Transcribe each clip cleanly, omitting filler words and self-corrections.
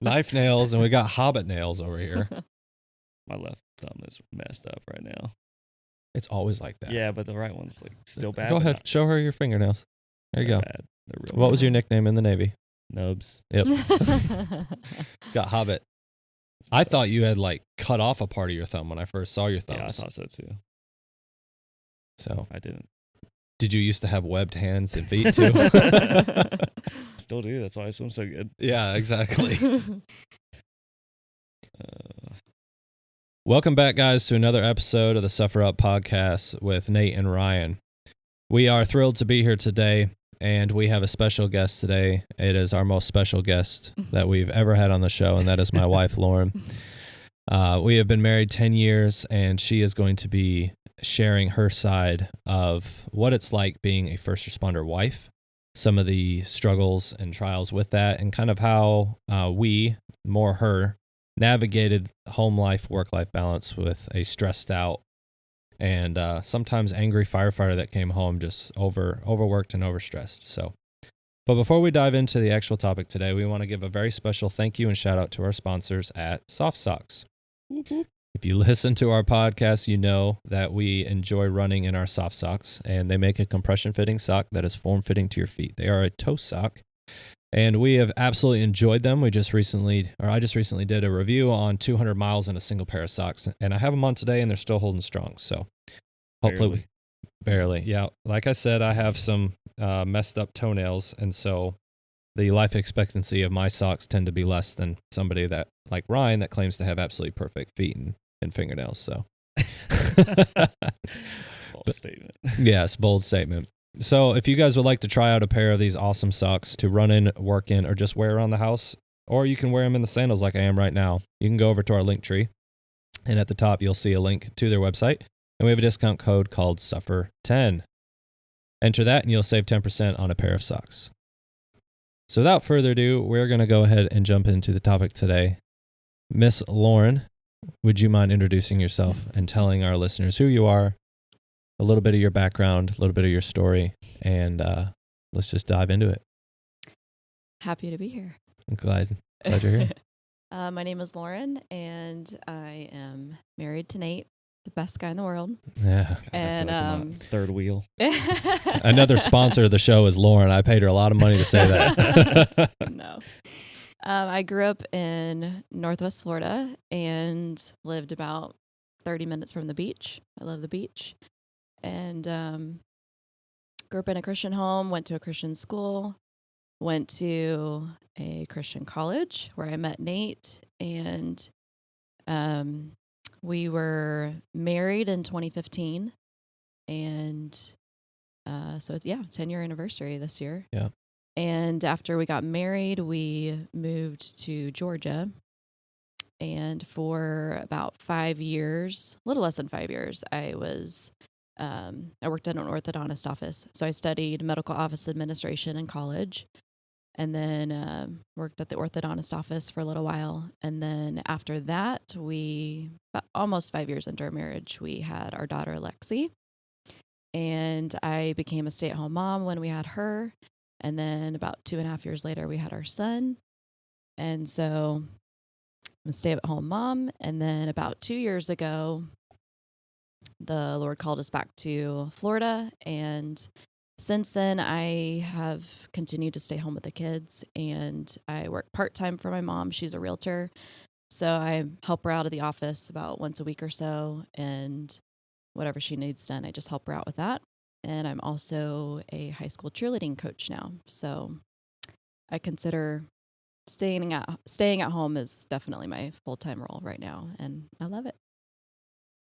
Knife nails, and we got hobbit nails over here. My left thumb is messed up right now. It's always like that. Yeah, but the right one's like still bad. Go but ahead, not- show her your fingernails. There you they're go. Bad. They're real What bad. was your nickname in the Navy? Nubs? Yep. Got hobbit. I thought you had like cut off a part of your thumb when I first saw your thumbs. Yeah, I thought so too. So I didn't. did you used to have webbed hands and feet too? Still do. That's why I swim so good. Yeah, exactly. Welcome back, guys, to another episode of the Suffer Up podcast with Nate and Ryan. We are thrilled to be here today, and we have a special guest today. It is our most special guest that we've ever had on the show, and that is my wife, Lauren. We have been married 10 years, and she is going to be sharing her side of what it's like being a first responder wife, some of the struggles and trials with that, and kind of how we, more her, navigated home life, work-life balance with a stressed out and sometimes angry firefighter that came home just overworked and overstressed. So, but before we dive into the actual topic today, we want to give a very special thank you and shout out to our sponsors at Sofsocs. If you listen to our podcast, you know that we enjoy running in our Sofsocs, and they make a compression fitting sock that is form fitting to your feet. They are a toe sock, and we have absolutely enjoyed them. I just recently did a review on 200 miles in a single pair of socks, and I have them on today, and they're still holding strong. So hopefully, barely. Yeah, like I said, I have some messed up toenails, and so the life expectancy of my socks tend to be less than somebody that, like Ryan, that claims to have absolutely perfect feet and fingernails. So, Bold statement. Yes, bold statement. So if you guys would like to try out a pair of these awesome socks to run in, work in, or just wear around the house, or you can wear them in the sandals like I am right now, you can go over to our link tree, and at the top you'll see a link to their website, and we have a discount code called SUFFER10. Enter that and you'll save 10% on a pair of socks. So without further ado, we're going to go ahead and jump into the topic today. Miss Lauren, would you mind introducing yourself and telling our listeners who you are, a little bit of your background, a little bit of your story, and let's just dive into it. Happy to be here. I'm glad you're here. My name is Lauren, and I am married to Nate, the best guy in the world. Yeah. God, And, I feel like I'm on third wheel. Another sponsor of the show is Lauren. I paid her a lot of money to say that. No. I grew up in Northwest Florida and lived about 30 minutes from the beach. I love the beach. And grew up in a Christian home, went to a Christian school, went to a Christian college where I met Nate, and we were married in 2015, and so it's 10-year anniversary this year. Yeah. And after we got married, we moved to Georgia, and for about 5 years, a little less than 5 years, I worked at an orthodontist office. So I studied medical office administration in college, and then worked at the orthodontist office for a little while. And then after that, about almost 5 years into our marriage, we had our daughter, Lexi. And I became a stay-at-home mom when we had her. And then about 2.5 years later, we had our son. And so I'm a stay-at-home mom. And then about 2 years ago, the Lord called us back to Florida, and since then I have continued to stay home with the kids, and I work part-time for my mom. She's a realtor, so I help her out of the office about once a week or so, and whatever she needs done, I just help her out with that. And I'm also a high school cheerleading coach now, so I consider staying at home is definitely my full-time role right now, and I love it.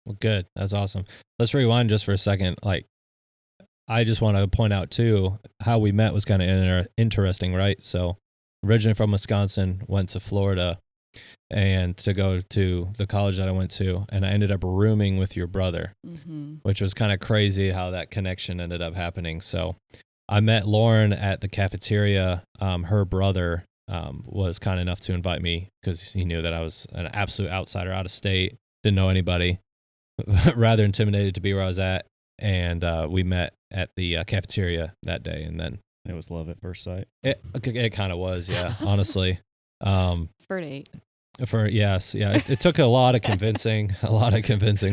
Well, good. That's awesome. Let's rewind just for a second. Like, I just want to point out, too, how we met was kind of interesting, right? So, originally from Wisconsin, went to Florida and to go to the college that I went to, and I ended up rooming with your brother, which was kind of crazy how that connection ended up happening. So, I met Lauren at the cafeteria. Her brother was kind enough to invite me because he knew that I was an absolute outsider, out of state, didn't know anybody. Rather intimidated to be where I was at, and we met at the cafeteria that day, and then It was love at first sight. it kind of was, yeah, honestly. For Nate. It took a lot of convincing,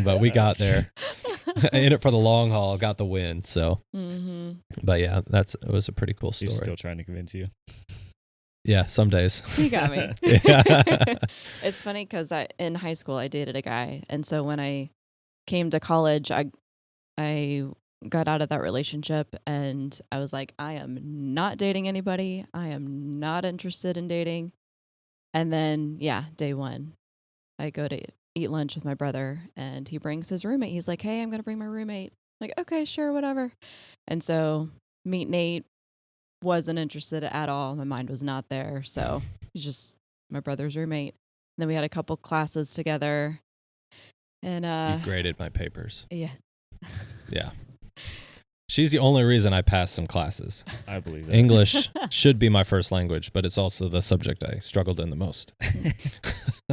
but we got there. In it for the long haul, got the win. So, but yeah, it was a pretty cool story. He's still trying to convince you. Yeah, some days. You got me. Yeah. It's funny because in high school I dated a guy, and so when I came to college, I got out of that relationship, and I was like, I am not dating anybody. I am not interested in dating. And then, day one, I go to eat lunch with my brother, and he brings his roommate. He's like, hey, I'm going to bring my roommate. I'm like, okay, sure, whatever. And so meet Nate. Wasn't interested at all. My mind was not there. So he's just my brother's roommate. And then we had a couple classes together. And You graded my papers. Yeah. Yeah. She's the only reason I passed some classes. I believe that. English should be my first language, but it's also the subject I struggled in the most.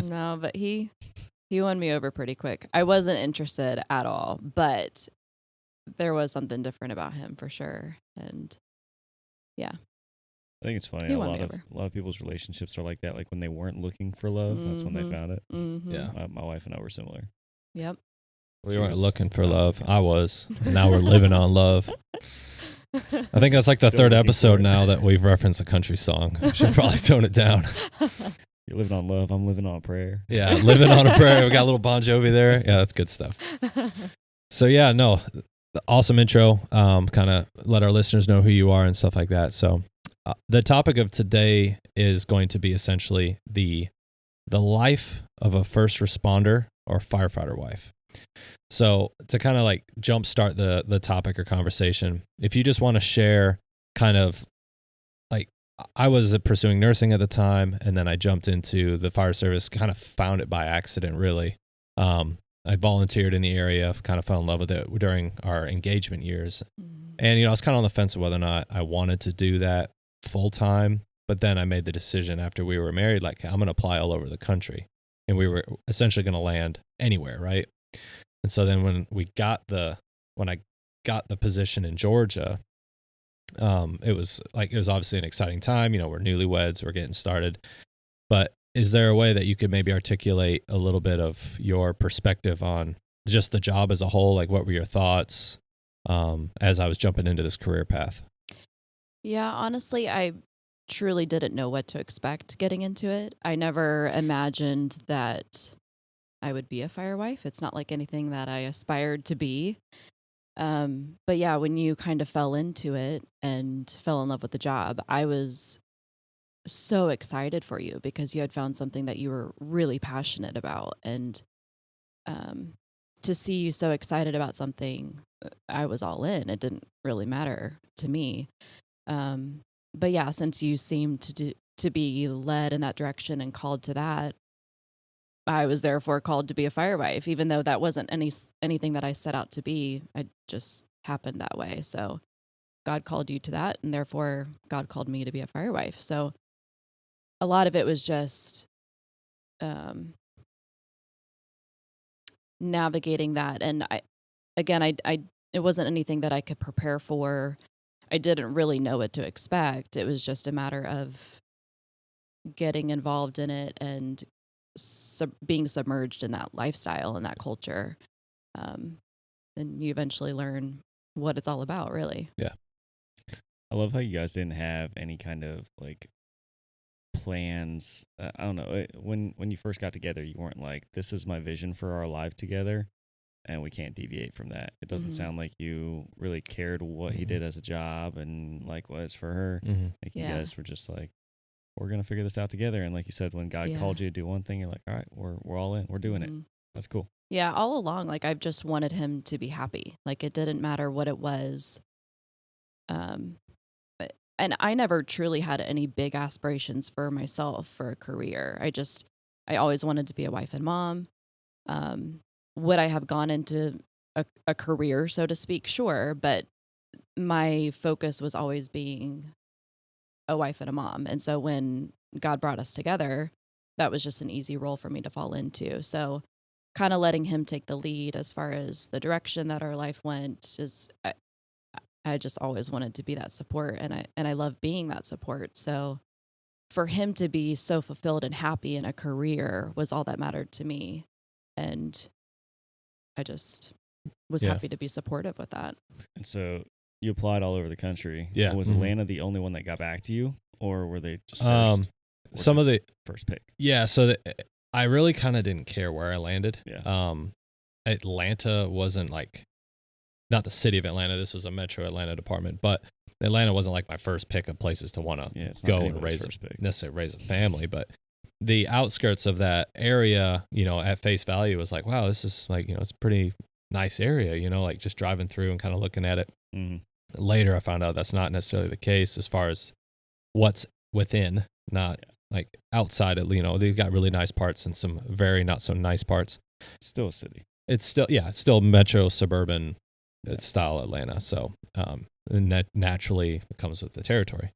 No, but he won me over pretty quick. I wasn't interested at all, but there was something different about him for sure. And yeah. I think it's funny. He A won lot me of over. people's relationships are like that. Like when they weren't looking for love, that's when they found it. Yeah. My wife and I were similar. Yep. We She weren't was looking for not love. looking. I was. Now we're living on love. I think that's like the Still third looking episode for it. now that we've referenced a country song. I should probably tone it down. You're living on love. I'm living on prayer. Yeah, living on a prayer. We got a little Bon Jovi there. Yeah, that's good stuff. So yeah, no, awesome intro. Kind of let our listeners know who you are and stuff like that. So the topic of today is going to be essentially the life of a first responder or firefighter wife. So to kind of like jumpstart the topic or conversation, if you just want to share kind of like, I was pursuing nursing at the time, and then I jumped into the fire service, kind of found it by accident, really. I volunteered in the area, kind of fell in love with it during our engagement years. And, I was kind of on the fence of whether or not I wanted to do that full time. But then I made the decision after we were married, like, I'm going to apply all over the country. And we were essentially going to land anywhere, right? And so then when I got the position in Georgia, it was obviously an exciting time. We're newlyweds, we're getting started. But is there a way that you could maybe articulate a little bit of your perspective on just the job as a whole? Like, what were your thoughts as I was jumping into this career path? Yeah, honestly, I truly didn't know what to expect getting into it. I never imagined that I would be a fire wife. It's not like anything that I aspired to be. But yeah, when you kind of fell into it and fell in love with the job, I was so excited for you because you had found something that you were really passionate about. And to see you so excited about something, I was all in. It didn't really matter to me. But yeah, since you seemed to be led in that direction and called to that, I was therefore called to be a fire wife, even though that wasn't anything that I set out to be. I just happened that way. So God called you to that, and therefore God called me to be a fire wife. So a lot of it was just navigating that. And it wasn't anything that I could prepare for. I didn't really know what to expect. It was just a matter of getting involved in it and being submerged in that lifestyle and that culture. And you eventually learn what it's all about, really. Yeah. I love how you guys didn't have any kind of like plans. I don't know. When you first got together, you weren't like, this is my vision for our life together, and we can't deviate from that. It doesn't sound like you really cared what he did as a job and likewise for her. Like you guys were just like, we're going to figure this out together. And like you said, when God called you to do one thing, you're like, all right, we're all in. We're doing it. That's cool. Yeah, all along, like I've just wanted him to be happy. Like it didn't matter what it was. And I never truly had any big aspirations for myself for a career. I always wanted to be a wife and mom. Would I have gone into a career, so to speak? Sure. But my focus was always being a wife and a mom. And so when God brought us together, that was just an easy role for me to fall into. So kind of letting him take the lead as far as the direction that our life went is I just always wanted to be that support, and I love being that support. So for him to be so fulfilled and happy in a career was all that mattered to me. And I just was happy to be supportive with that. And so you applied all over the country. Yeah. Was Atlanta the only one that got back to you, or were they just some of the first pick? Yeah, so I really kind of didn't care where I landed. Yeah. Atlanta wasn't like, not the city of Atlanta. This was a Metro Atlanta department, but Atlanta wasn't like my first pick of places to want to go and necessarily raise a family. But the outskirts of that area, at face value was like, wow, this is like, it's a pretty nice area, like just driving through and kind of looking at it. Mm-hmm. Later, I found out that's not necessarily the case as far as what's within, not like outside of, they've got really nice parts and some very not so nice parts. It's still a city. It's still metro suburban style Atlanta. So, and that naturally comes with the territory.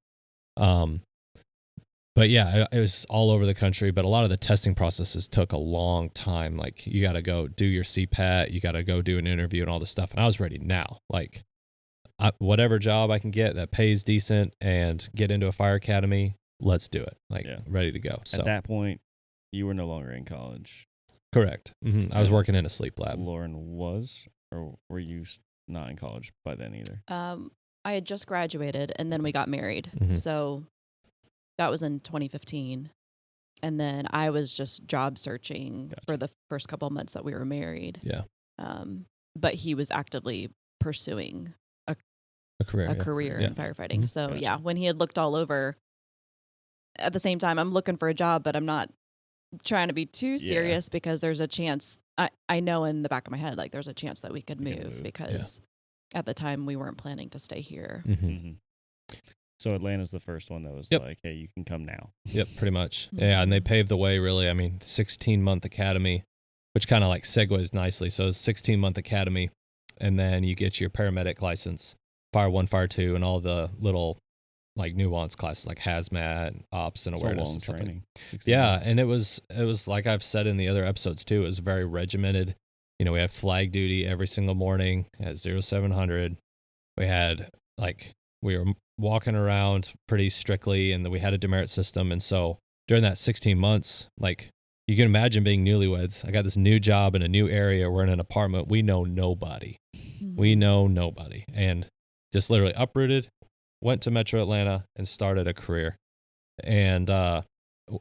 But yeah, it was all over the country, but a lot of the testing processes took a long time. Like you got to go do your CPAT, you got to go do an interview and all this stuff. And I was ready now, like whatever job I can get that pays decent and get into a fire academy, let's do it. Like ready to go. So at that point, you were no longer in college. Correct. Mm-hmm. I was working in a sleep lab. Lauren was, or were you not in college by then either? I had just graduated and then we got married. Mm-hmm. So that was in 2015. And then I was just job searching for the first couple of months that we were married. Yeah. But he was actively pursuing a career in firefighting. Mm-hmm. So when he had looked all over, at the same time, I'm looking for a job, but I'm not trying to be too serious because there's a chance. I know in the back of my head, like there's a chance that we could move because at the time we weren't planning to stay here. Mm-hmm. Mm-hmm. So Atlanta's the first one that was like, hey, you can come now. Yep, pretty much. Mm-hmm. Yeah, and they paved the way really. I mean, 16-month academy, which kind of like segues nicely. So it's 16-month academy, and then you get your paramedic license, Fire 1, Fire 2, and all the little like nuance classes like hazmat, ops, and awareness and stuff. Training. Yeah, and it was like I've said in the other episodes too, it was very regimented. We had flag duty every single morning at 0700. We had we were walking around pretty strictly, and we had a demerit system. And so during that 16 months, like you can imagine being newlyweds. I got this new job in a new area. We're in an apartment. We know nobody. Mm-hmm. We know nobody. And just literally uprooted, went to Metro Atlanta and started a career. And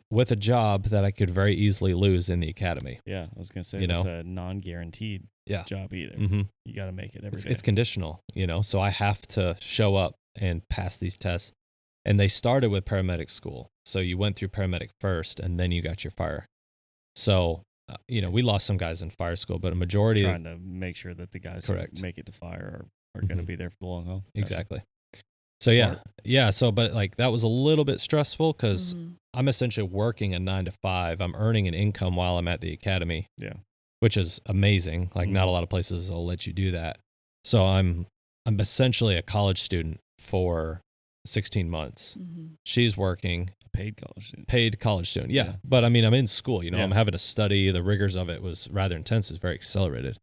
with a job that I could very easily lose in the academy. Yeah, I was going to say it's a non-guaranteed job either. Mm-hmm. You got to make it every day. It's conditional, so I have to show up and pass these tests. And they started with paramedic school. So you went through paramedic first and then you got your fire. So, we lost some guys in fire school, but a majority trying to make sure that the guys who make it to fire are going to be there for the long haul. Exactly. So yeah. So, but like that was a little bit stressful because I'm essentially working a 9 to 5. I'm earning an income while I'm at the academy. Yeah. Which is amazing. Like not a lot of places will let you do that. So I'm essentially a college student for 16 months. Mm-hmm. She's working. Paid college student. Yeah. But I mean, I'm in school, I'm having to study. The rigors of it was rather intense. It's very accelerated.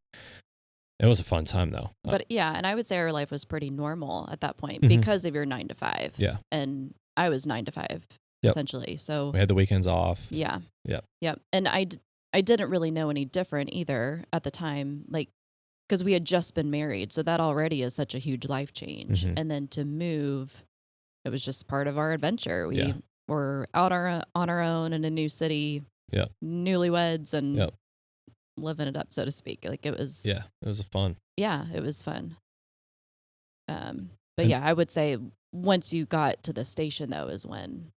It was a fun time though. But and I would say our life was pretty normal at that point because of your 9 to 5. Yeah. And I was 9 to 5 essentially. So we had the weekends off. Yeah. Yep. Yep. And I didn't really know any different either at the time, like, because we had just been married. So that already is such a huge life change. Mm-hmm. And then to move, it was just part of our adventure. We were out on our own in a new city, newlyweds, and living it up, so to speak. Like it was. Yeah, it was fun. Yeah, it was fun. But I would say once you got to the station, though, is when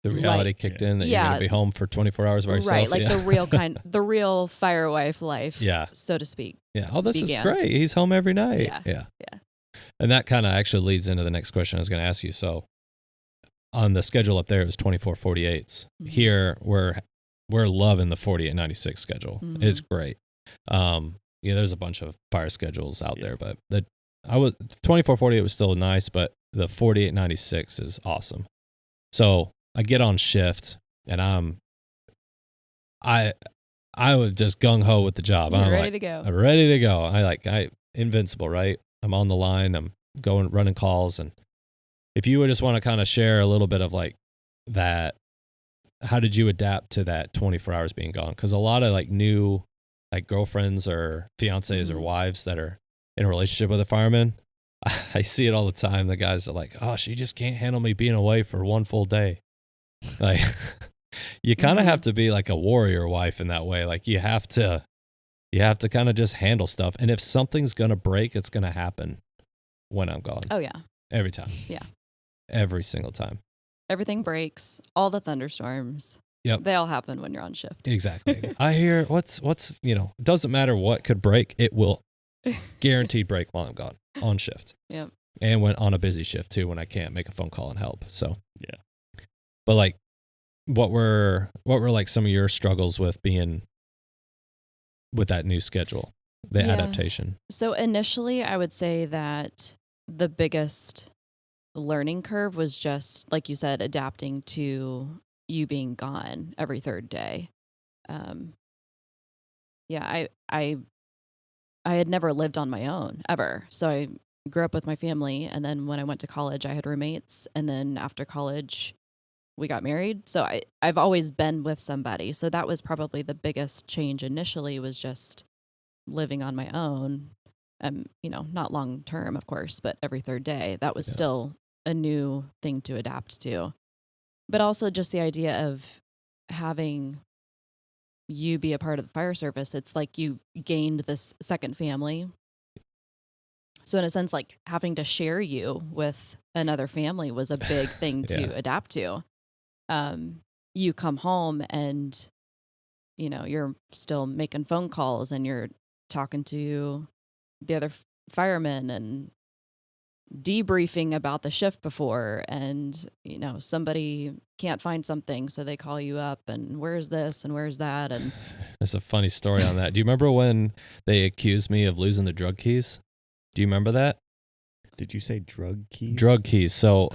the reality kicked in that you're going to be home for 24 hours by yourself. Right, like the real fire wife life, so to speak. Yeah. Oh, this is great. He's home every night. Yeah. And that kind of actually leads into the next question I was going to ask you. So on the schedule up there, it was 24/48s. Mm-hmm. Here, we're loving the 48/96 schedule. Mm-hmm. It's great. There's a bunch of fire schedules out there, but 24/48 was still nice, but the 48/96 is awesome. So I get on shift and I was just gung ho with the job. I'm ready to go. I'm ready to go. I invincible, right? I'm on the line. I'm running calls. And if you would just want to kind of share a little bit of like how did you adapt to that 24 hours being gone? Because a lot of like new like girlfriends or fiancés or wives that are in a relationship with a fireman, I see it all the time. The guys are like, oh, she just can't handle me being away for one full day. Like, you kind of have to be like a warrior wife in that way. Like, you have to kind of just handle stuff. And if something's going to break, it's going to happen when I'm gone. Oh, yeah. Every time. Yeah. Every single time. Everything breaks. All the thunderstorms. Yep. They all happen when you're on shift. Exactly. I hear what's, it doesn't matter what could break. It will guaranteed break while I'm gone on shift. Yep. And when on a busy shift too, when I can't make a phone call and help. So, yeah. But like, what were like some of your struggles with being with that new schedule, the adaptation? So initially I would say that the biggest learning curve was just, like you said, adapting to you being gone every third day. I had never lived on my own ever. So I grew up with my family. And then when I went to college, I had roommates. And then after college, we got married. So I've always been with somebody. So that was probably the biggest change initially, was just living on my own. Not long term, of course, but every third day. That was still a new thing to adapt to. But also just the idea of having you be a part of the fire service. It's like you gained this second family. So in a sense, like having to share you with another family was a big thing to adapt to. You come home and, you're still making phone calls and you're talking to the other firemen and debriefing about the shift before, and somebody can't find something, so they call you up and where's this and where's that. And there's a funny story on that. Do you remember when they accused me of losing the drug keys? Do you remember that? Did you say drug keys? Drug keys. So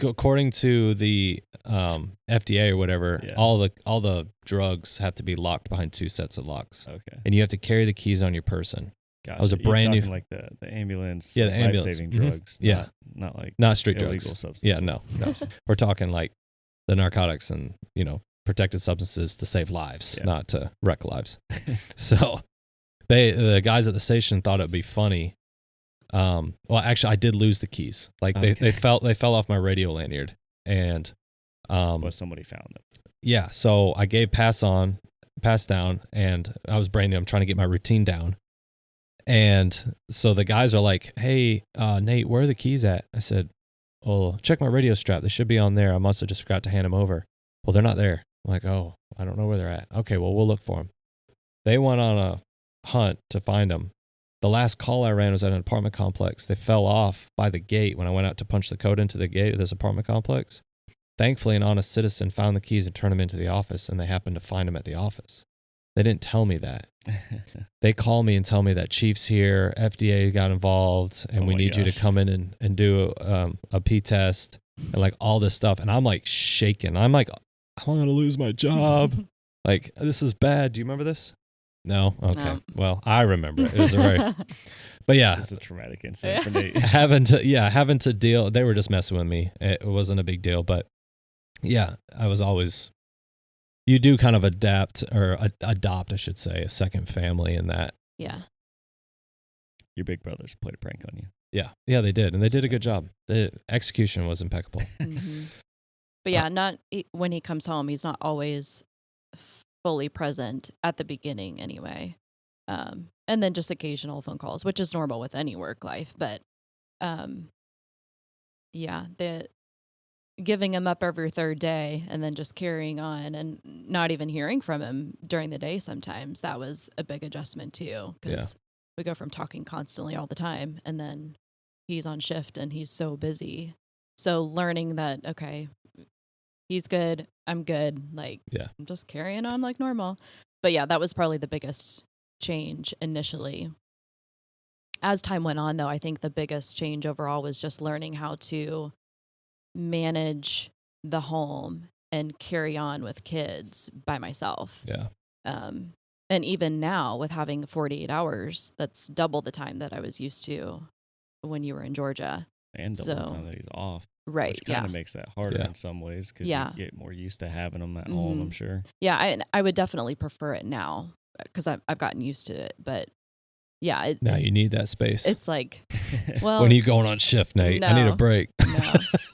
according to the FDA or whatever, all the drugs have to be locked behind 2 sets of locks. Okay. And you have to carry the keys on your person. Gotcha. I was a brand new, like the ambulance, the ambulance, life-saving drugs. Not street illegal drugs. substances. Yeah, no. We're talking like the narcotics and protected substances to save lives, not to wreck lives. So the guys at the station thought it'd be funny. Well, actually, I did lose the keys. Like they fell off my radio lanyard, and but somebody found them. Yeah, so I gave pass down, and I was brand new. I'm trying to get my routine down. And so the guys are like, hey, Nate, where are the keys at? I said, well, check my radio strap. They should be on there. I must have just forgot to hand them over. Well, they're not there. I'm like, oh, I don't know where they're at. Okay, well, we'll look for them. They went on a hunt to find them. The last call I ran was at an apartment complex. They fell off by the gate when I went out to punch the code into the gate of this apartment complex. Thankfully, an honest citizen found the keys and turned them into the office, and they happened to find them at the office. They didn't tell me that. They call me and tell me that Chief's here, FDA got involved, and we need you to come in and do a P test and like all this stuff. And I'm like shaking. I'm like, I'm going to lose my job. Like, this is bad. Do you remember this? No? Okay. No. Well, I remember it. It was but yeah. It's just a traumatic incident for Nate. having to deal, they were just messing with me. It wasn't a big deal, but yeah, I was always, you do kind of adopt, I should say, a second family in that. Yeah. Your big brothers played a prank on you. Yeah. Yeah, they did. And they did a good job. The execution was impeccable. Mm-hmm. But yeah, when he comes home, he's not always fully present at the beginning anyway. And then just occasional phone calls, which is normal with any work life. But the giving him up every third day and then just carrying on and not even hearing from him during the day sometimes, that was a big adjustment too, because we go from talking constantly all the time, and then he's on shift and he's so busy. So learning that, okay, he's good, I'm good, like I'm just carrying on like normal. But yeah, that was probably the biggest change initially. As time went on, though, I think the biggest change overall was just learning how to manage the home and carry on with kids by myself. Yeah. And even now with having 48 hours, that's double the time that I was used to when you were in Georgia. And double the time that he's off. Right. Which kind of makes that harder in some ways because you get more used to having them at home, I'm sure. Yeah, I would definitely prefer it now because I've gotten used to it. But yeah. Now you need that space. It's like, well. When are you going on shift, Nate? I need a break. No.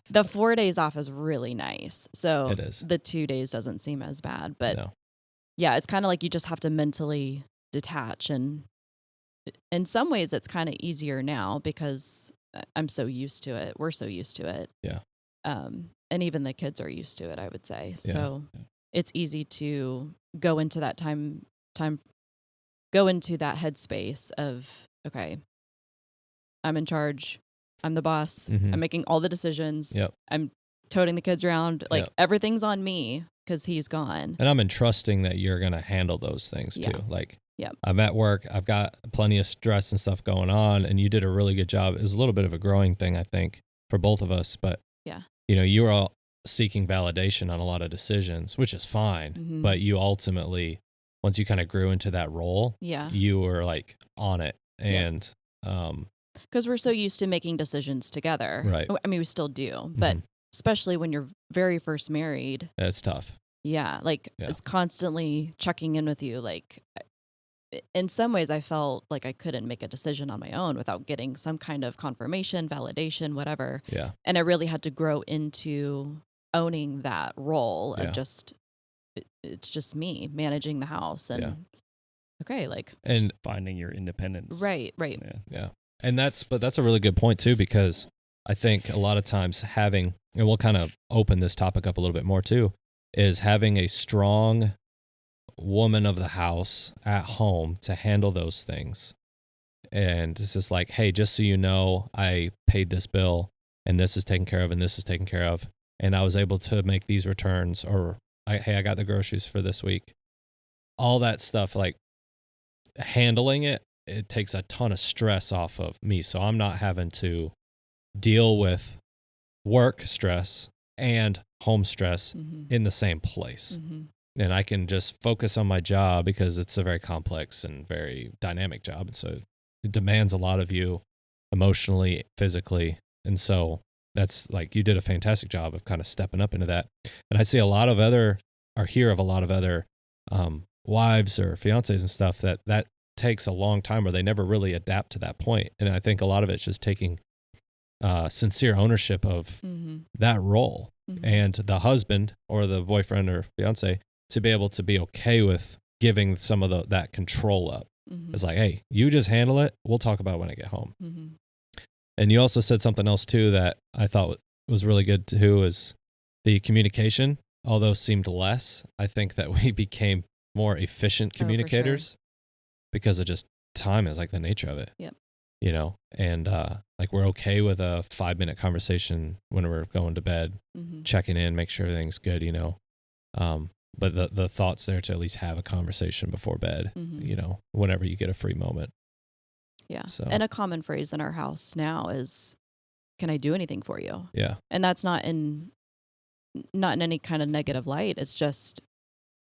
The 4 days off is really nice. So it is. The 2 days doesn't seem as bad. But no. Yeah, it's kind of like you just have to mentally detach. And in some ways, it's kind of easier now because I'm so used to it. We're so used to it. Yeah. And even the kids are used to it, I would say. Yeah. So it's easy to go into that go into that headspace of, okay, I'm in charge. I'm the boss. I'm making all the decisions. Yep. I'm toting the kids around. Like everything's on me because he's gone. And I'm entrusting that you're going to handle those things too. Like, Yep. I'm at work. I've got plenty of stress and stuff going on, and you did a really good job. It was a little bit of a growing thing, I think, for both of us. But you were all seeking validation on a lot of decisions, which is fine. But you ultimately, once you kind of grew into that role, you were like on it, and because we're so used to making decisions together, right? I mean, we still do, but especially when you're very first married, it's tough. Yeah, like it's constantly checking in with you, like. In some ways, I felt like I couldn't make a decision on my own without getting some kind of confirmation, validation, whatever. Yeah. And I really had to grow into owning that role of just, it's just me managing the house and and finding your independence. Right. Yeah. And that's a really good point too, because I think a lot of times and we'll kind of open this topic up a little bit more too, is having a strong woman of the house at home to handle those things. And it's just like, hey, just so you know, I paid this bill and this is taken care of and this is taken care of. And I was able to make these returns, or hey, I got the groceries for this week. All that stuff, like handling it takes a ton of stress off of me. So I'm not having to deal with work stress and home stress in the same place. And I can just focus on my job because it's a very complex and very dynamic job. And so it demands a lot of you emotionally, physically. And so that's like, you did a fantastic job of kind of stepping up into that. And I see hear of a lot of other wives or fiancés and stuff that takes a long time where they never really adapt to that point. And I think a lot of it's just taking sincere ownership of that role and the husband or the boyfriend or fiancé to be able to be okay with giving some of that control up. It's like, hey, you just handle it. We'll talk about it when I get home. And you also said something else too that I thought was really good too, is the communication, although seemed less. I think that we became more efficient communicators because of just time is like the nature of it. Yep. And like we're okay with a 5-minute conversation when we're going to bed, checking in, make sure everything's good, but the thought's there to at least have a conversation before bed, whenever you get a free moment. Yeah. So. And a common phrase in our house now is, can I do anything for you? Yeah. And that's not in any kind of negative light. It's just,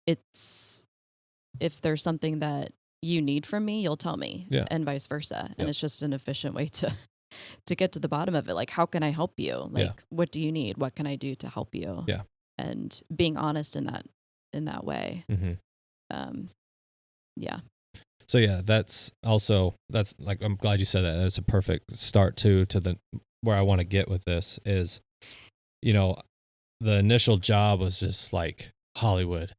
if there's something that you need from me, you'll tell me, and vice versa. And it's just an efficient way to get to the bottom of it. Like, how can I help you? Like, what do you need? What can I do to help you? Yeah. And being honest in that way. Yeah. So yeah, that's like, I'm glad you said that. That's a perfect start to where I want to get with this is, the initial job was just like Hollywood,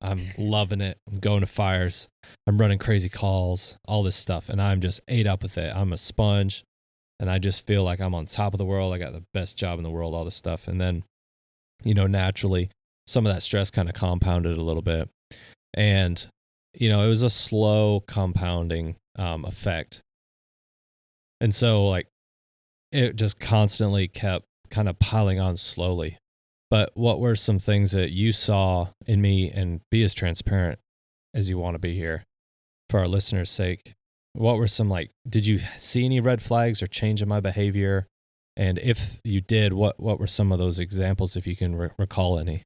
I'm loving it. I'm going to fires. I'm running crazy calls, all this stuff. And I'm just ate up with it. I'm a sponge and I just feel like I'm on top of the world. I got the best job in the world, all this stuff. And then, naturally some of that stress kind of compounded a little bit. And, it was a slow compounding effect. And so like it just constantly kept kind of piling on slowly. But what were some things that you saw in me, and be as transparent as you want to be here for our listeners' sake? What were some, did you see any red flags or change in my behavior? And if you did, what were some of those examples, if you can recall any?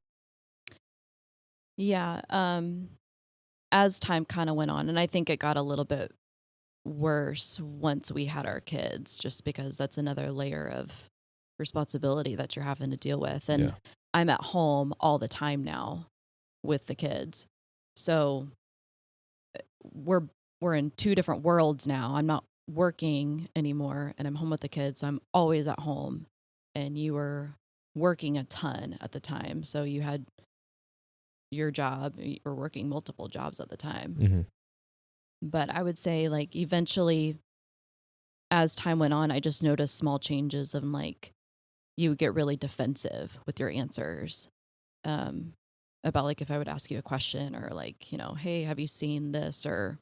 Yeah. As time kind of went on, and I think it got a little bit worse once we had our kids, just because that's another layer of responsibility that you're having to deal with. And I'm at home all the time now with the kids. So we're in two different worlds now. I'm not working anymore and I'm home with the kids. So I'm always at home, and you were working a ton at the time. So you had your job, you were working multiple jobs at the time. Mm-hmm. But I would say, like, eventually as time went on, I just noticed small changes of, like, you would get really defensive with your answers. About, like, if I would ask you a question or, like, you know, hey, have you seen this, or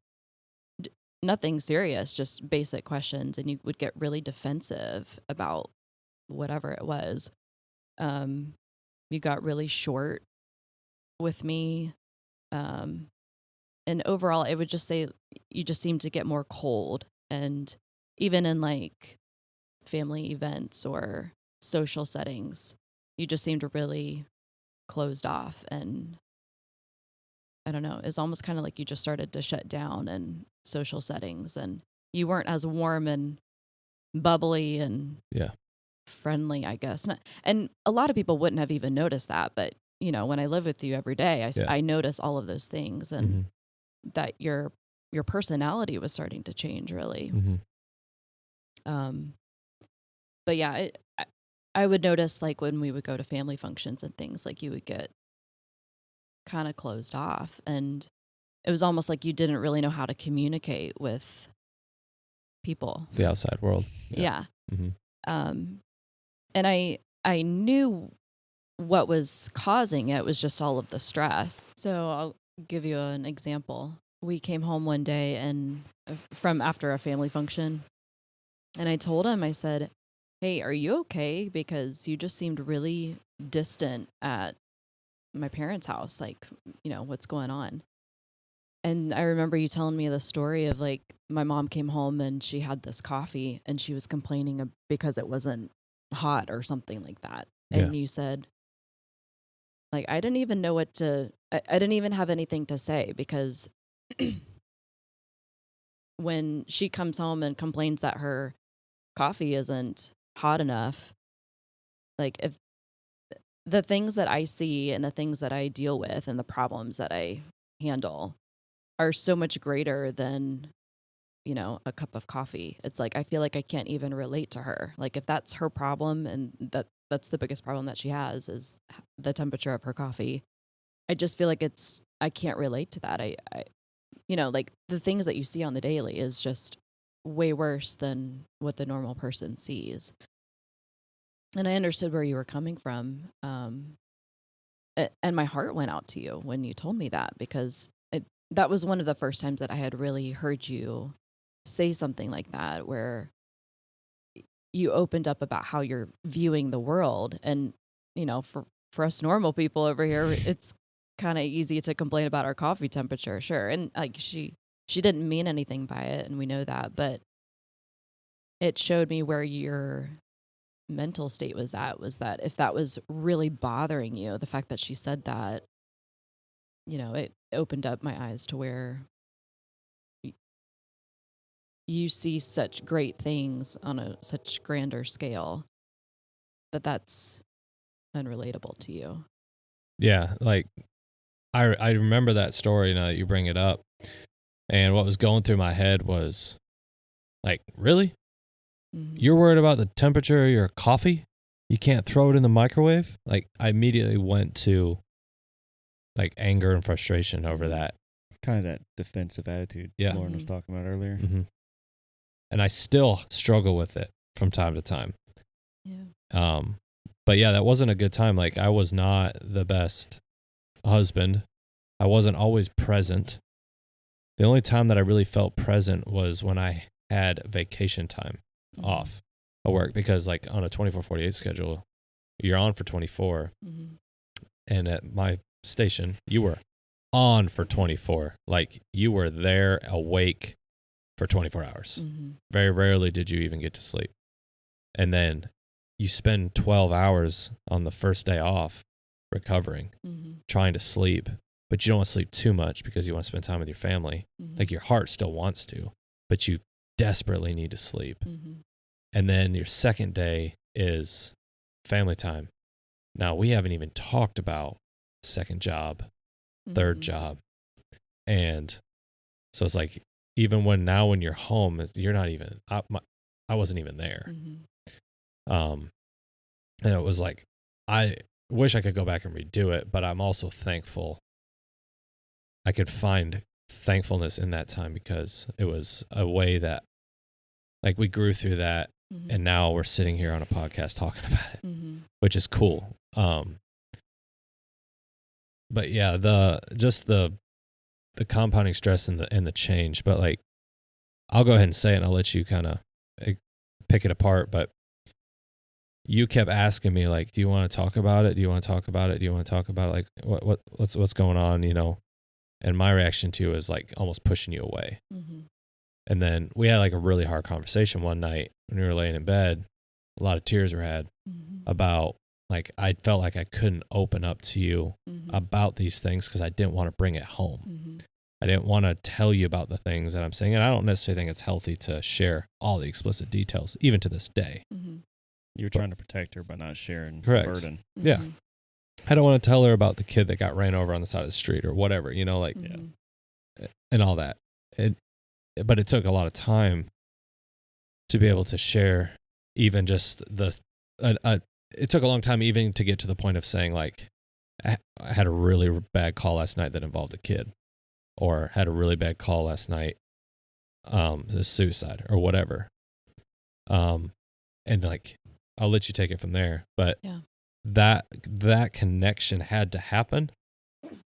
nothing serious, just basic questions, and you would get really defensive about whatever it was. You got really short with me. And overall, it would just say you just seem to get more cold. And even in, like, family events or social settings, you just seemed really closed off. And I don't know, it's almost kind of like you just started to shut down in social settings, and you weren't as warm and bubbly and friendly, I guess. And a lot of people wouldn't have even noticed that, but, you know, when I live with you every day, I notice all of those things, and that your personality was starting to change, really. But yeah, I would notice, like, when we would go to family functions and things, like, you would get kind of closed off, and it was almost like you didn't really know how to communicate with people, the outside world. And I knew what was causing it was just all of the stress. So I'll give you an example. We came home one day and from after a family function, and I told him, I said, hey, are you okay? Because you just seemed really distant at my parents' house. Like, you know, what's going on? And I remember you telling me the story of, like, my mom came home and she had this coffee and she was complaining because it wasn't hot or something like that. And you said, like, I didn't even know I didn't even have anything to say, because when she comes home and complains that her coffee isn't hot enough, like, if the things that I see and the things that I deal with and the problems that I handle are so much greater than, you know, a cup of coffee. It's like, I feel like I can't even relate to her. Like, if that's her problem, and that's the biggest problem that she has, is the temperature of her coffee, I just feel like I can't relate to that. I you know, like, the things that you see on the daily is just way worse than what the normal person sees. And I understood where you were coming from. And my heart went out to you when you told me that, because that was one of the first times that I had really heard you say something like that, where you opened up about how you're viewing the world. And, you know, for us normal people over here, it's kind of easy to complain about our coffee temperature, sure. And, like, she didn't mean anything by it, and we know that, but it showed me where your mental state was at, was that if that was really bothering you, the fact that she said that, you know, it opened up my eyes to where you see such great things on a such grander scale, that's unrelatable to you. Yeah, like, I remember that story now that you bring it up, and what was going through my head was, like, really? You're worried about the temperature of your coffee? You can't throw it in the microwave? Like, I immediately went to, like, anger and frustration over that. Kind of that defensive attitude Lauren was talking about earlier. And I still struggle with it from time to time. Yeah. But yeah, that wasn't a good time. Like, I was not the best husband. I wasn't always present. The only time that I really felt present was when I had vacation time off at work, because, like, on a 24/48 schedule, you're on for 24. And at my station, you were on for 24. Like, you were there awake for 24 hours. Very rarely did you even get to sleep. And then you spend 12 hours on the first day off recovering, trying to sleep, but you don't want to sleep too much because you want to spend time with your family. Like, your heart still wants to, but you desperately need to sleep. Mm-hmm. And then your second day is family time. Now, we haven't even talked about second job, third Mm-hmm. job. And so it's like, even when you're home, you're not even, I wasn't even there. Mm-hmm. And it was like, I wish I could go back and redo it, but I'm also thankful I could find thankfulness in that time, because it was a way that, like, we grew through that, Mm-hmm. and now we're sitting here on a podcast talking about it, Mm-hmm. which is cool. But yeah, the compounding stress and the change. But like, I'll go ahead and say it, and I'll let you kind of pick it apart. But you kept asking me, like, do you want to talk about it? Do you want to talk about it? Do you want to talk about it? Like, what's going on? You know? And my reaction to it is like almost pushing you away. Mm-hmm. And then we had like a really hard conversation one night when we were laying in bed. A lot of tears were had Mm-hmm. about, like, I felt like I couldn't open up to you Mm-hmm. about these things because I didn't want to bring it home. Mm-hmm. I didn't want to tell you about the things that I'm saying. And I don't necessarily think it's healthy to share all the explicit details, even to this day. Mm-hmm. You were trying to protect her by not sharing Correct. the burden. Yeah. I don't want to tell her about the kid that got ran over on the side of the street or whatever, you know, like, Mm-hmm. and all that. But it took a lot of time to be able to share, even just it took a long time even to get to the point of saying, like, I had a really bad call last night that involved a kid, or had a really bad call last night, suicide or whatever. And like, I'll let you take it from there. But Yeah. that connection had to happen.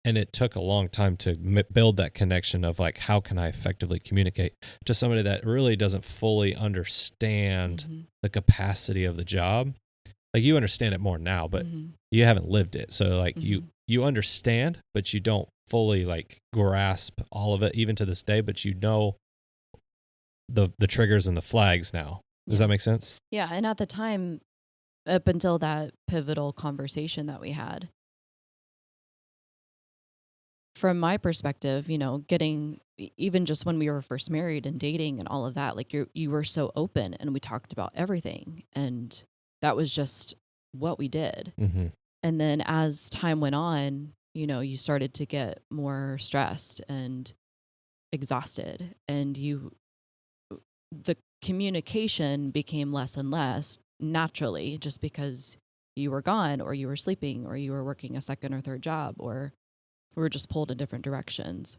And it took a long time to build that connection of, like, how can I effectively communicate to somebody that really doesn't fully understand Mm-hmm. the capacity of the job. Like, you understand it more now, but Mm-hmm. you haven't lived it. So like, Mhm. you understand, but you don't fully, like, grasp all of it even to this day, but you know the triggers and the flags now. Does that make sense? Yeah. And at the time, up until that pivotal conversation that we had, from my perspective, you know, getting, even just when we were first married and dating and all of that, like, you were so open and we talked about everything, and that was just what we did. Mm-hmm. And then as time went on, you know, you started to get more stressed and exhausted, and the communication became less and less naturally, just because you were gone, or you were sleeping, or you were working a second or third job, or we were just pulled in different directions.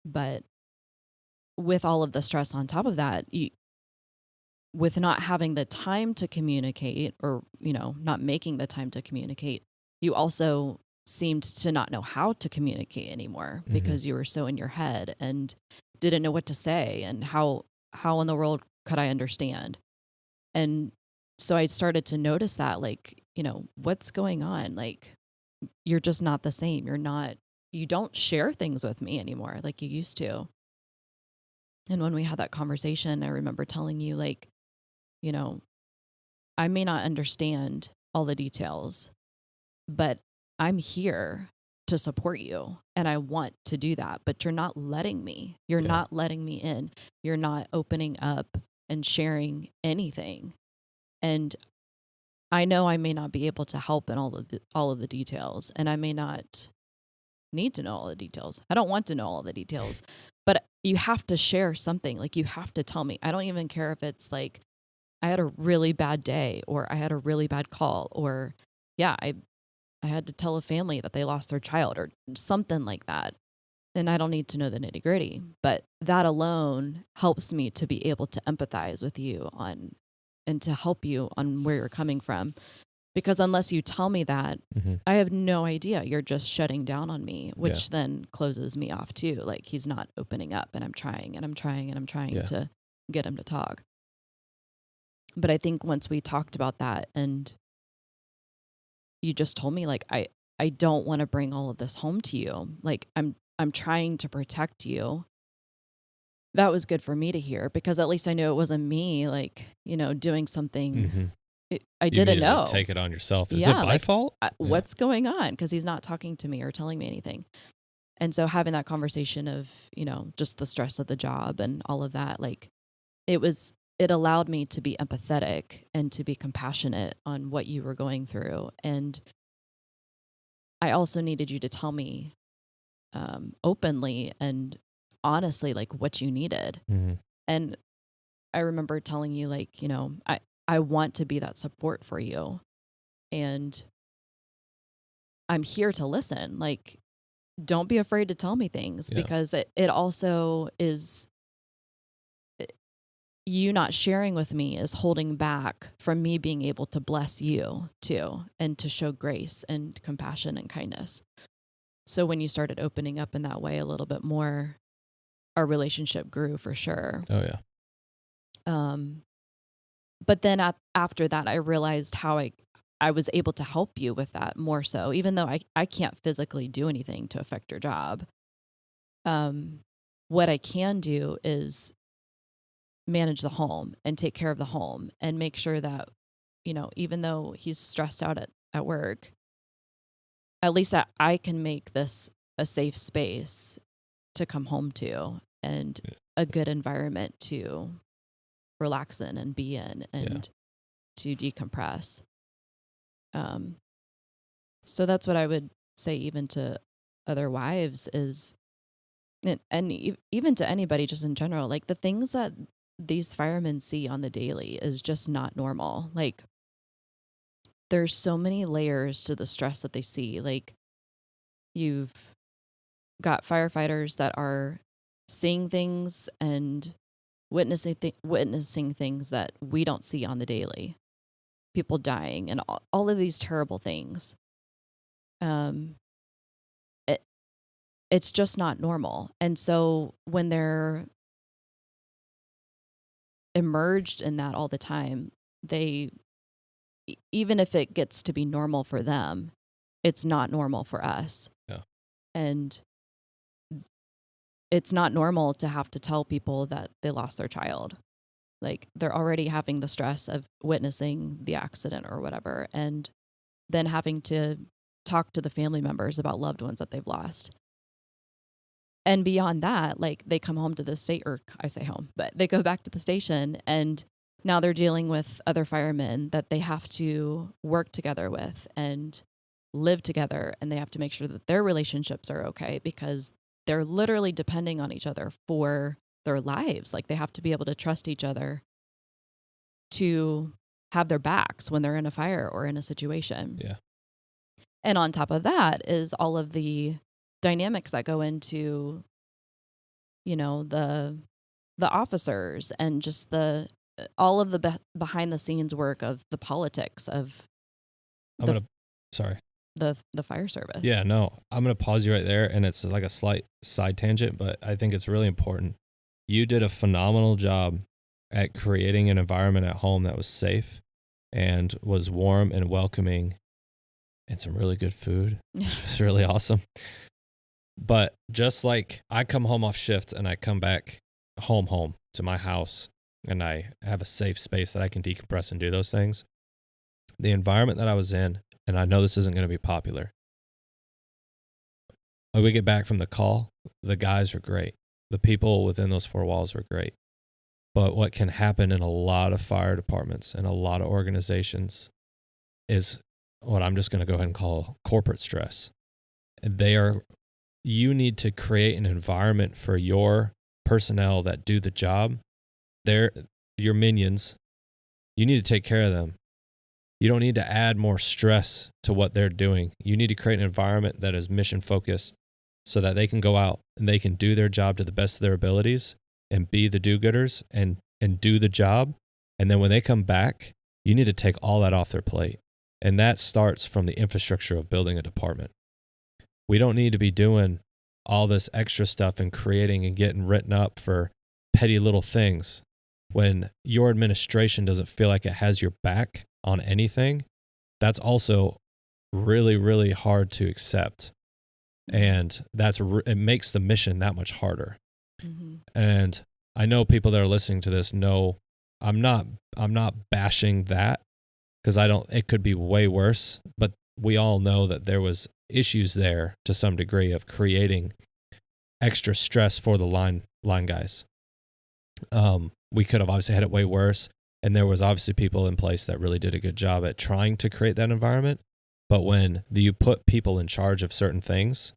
But with all of the stress on top of that, with not having the time to communicate, or, you know, not making the time to communicate, you also seemed to not know how to communicate anymore, because you were so in your head and didn't know what to say, and how in the world could I understand? And so I started to notice that, like, you know, what's going on? Like, you're just not the same. You don't share things with me anymore like you used to. And when we had that conversation, I remember telling you, like, you know, I may not understand all the details, but I'm here to support you, and I want to do that, but you're not letting me. You're not letting me in. You're not opening up and sharing anything. And I know I may not be able to help in all of the details, and I may not need to know all the details. I don't want to know all the details, but you have to share something. Like, you have to tell me. I don't even care if it's like, I had a really bad day, or I had a really bad call, or I had to tell a family that they lost their child, or something like that. Then I don't need to know the nitty gritty, but that alone helps me to be able to empathize with you and to help you on where you're coming from. Because unless you tell me that, I have no idea. You're just shutting down on me, which then closes me off too. Like, he's not opening up, and I'm trying and I'm trying and I'm trying to get him to talk. But I think once we talked about that, and you just told me, like, I don't want to bring all of this home to you. Like, I'm trying to protect you. That was good for me to hear, because at least I knew it wasn't me, like, you know, doing something I didn't know. Take it on yourself. Is it my fault? What's going on? Because he's not talking to me or telling me anything. And so having that conversation of, just the stress of the job and all of that, like it allowed me to be empathetic and to be compassionate on what you were going through. And I also needed you to tell me openly and honestly, like what you needed. Mm-hmm. And I remember telling you, like, I want to be that support for you. And I'm here to listen. Like, don't be afraid to tell me things, because it also is you not sharing with me is holding back from me being able to bless you too, and to show grace and compassion and kindness. So when you started opening up in that way a little bit more, our relationship grew for sure. Oh yeah. But then after that, I realized how I was able to help you with that more so, even though I can't physically do anything to affect your job. What I can do is manage the home and take care of the home and make sure that, even though he's stressed out at work, at least I can make this a safe space to come home to and a good environment to relax in and be in and to decompress. So that's what I would say even to other wives is, and even to anybody just in general, like the things that these firemen see on the daily is just not normal. Like there's so many layers to the stress that they see. Like you've got firefighters that are seeing things and witnessing things that we don't see on the daily. People dying and all of these terrible things. It's just not normal. And so when they're immersed in that all the time, even if it gets to be normal for them, it's not normal for us. Yeah. And it's not normal to have to tell people that they lost their child. Like they're already having the stress of witnessing the accident or whatever, and then having to talk to the family members about loved ones that they've lost. And beyond that, like they come home to the state, or I say home, but they go back to the station and now they're dealing with other firemen that they have to work together with and live together. And they have to make sure that their relationships are okay, because they're literally depending on each other for their lives. Like they have to be able to trust each other to have their backs when they're in a fire or in a situation. Yeah. And on top of that is all of the dynamics that go into, the officers and just all of the behind the scenes work of the politics of the fire service. Yeah, no, I'm going to pause you right there. And it's like a slight side tangent, but I think it's really important. You did a phenomenal job at creating an environment at home that was safe and was warm and welcoming and some really good food. It's really awesome. But just like I come home off shift and I come back home to my house and I have a safe space that I can decompress and do those things, the environment that I was in, and I know this isn't going to be popular, when we get back from the call, the guys are great. The people within those four walls were great. But what can happen in a lot of fire departments and a lot of organizations is what I'm just going to go ahead and call corporate stress. And you need to create an environment for your personnel that do the job. They're your minions. You need to take care of them. You don't need to add more stress to what they're doing. You need to create an environment that is mission focused so that they can go out and they can do their job to the best of their abilities and be the do-gooders and do the job. And then when they come back, you need to take all that off their plate. And that starts from the infrastructure of building a department. We don't need to be doing all this extra stuff and creating and getting written up for petty little things. When your administration doesn't feel like it has your back on anything, that's also really, really hard to accept. And it makes the mission that much harder. Mm-hmm. And I know people that are listening to this know I'm not bashing that, because it could be way worse, but we all know that there was issues there to some degree of creating extra stress for the line guys. We could have obviously had it way worse. And there was obviously people in place that really did a good job at trying to create that environment. But when you put people in charge of certain things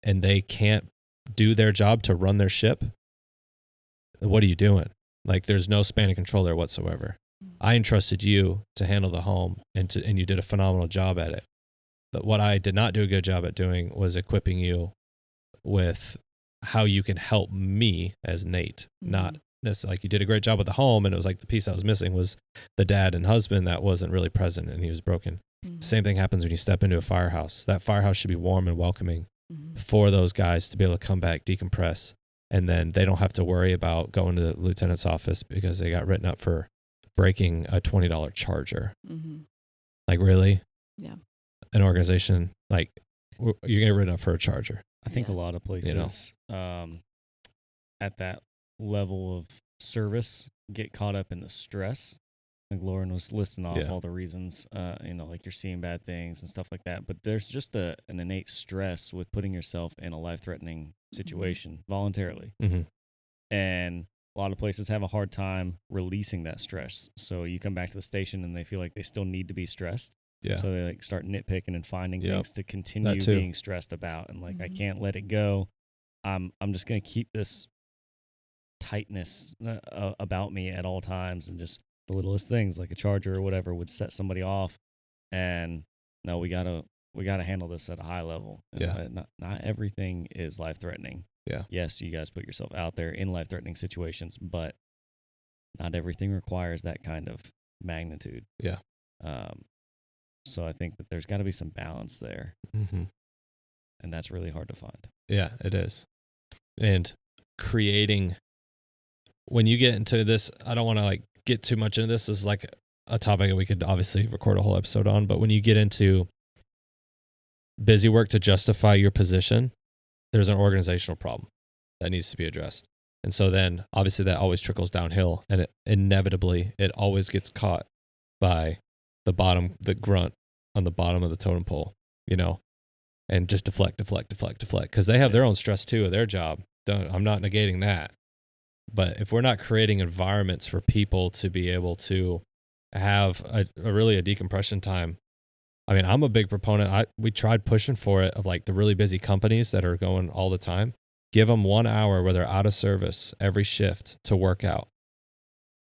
and they can't do their job to run their ship, what are you doing? Like, there's no span of control there whatsoever. I entrusted you to handle the home, and you did a phenomenal job at it. But what I did not do a good job at doing was equipping you with how you can help me as Nate. Not necessarily like you did a great job with the home, and it was like the piece I was missing was the dad and husband that wasn't really present, and he was broken. Same thing happens when you step into a firehouse. That firehouse should be warm and welcoming for those guys to be able to come back, decompress, and then they don't have to worry about going to the lieutenant's office because they got written up for breaking a $20 charger. Like, really? Yeah. An organization, like, you're going to get written up for a charger. I think a lot of places at that level of service get caught up in the stress. Like Lauren was listing off all the reasons, like you're seeing bad things and stuff like that. But there's just an innate stress with putting yourself in a life-threatening situation voluntarily. And a lot of places have a hard time releasing that stress. So you come back to the station and they feel like they still need to be stressed. Yeah. So they like start nitpicking and finding things to continue being stressed about. And like, I can't let it go. I'm just going to keep this tightness about me at all times, and just the littlest things like a charger or whatever would set somebody off. And no, we gotta handle this at a high level. And not everything is life threatening. Yeah. Yes, you guys put yourself out there in life threatening situations, but not everything requires that kind of magnitude. Yeah. So I think that there's got to be some balance there, and that's really hard to find. Yeah, it is. And creating, when you get into this, I don't want to like get too much into this. This is like a topic that we could obviously record a whole episode on, but when you get into busy work to justify your position, there's an organizational problem that needs to be addressed. And so then obviously that always trickles downhill, and it always gets caught by the grunt on the bottom of the totem pole, and just deflect. Because they have their own stress too of their job. I'm not negating that. But if we're not creating environments for people to be able to have a decompression time, I mean, I'm a big proponent. We tried pushing for it of like the really busy companies that are going all the time. Give them 1 hour where they're out of service every shift to work out.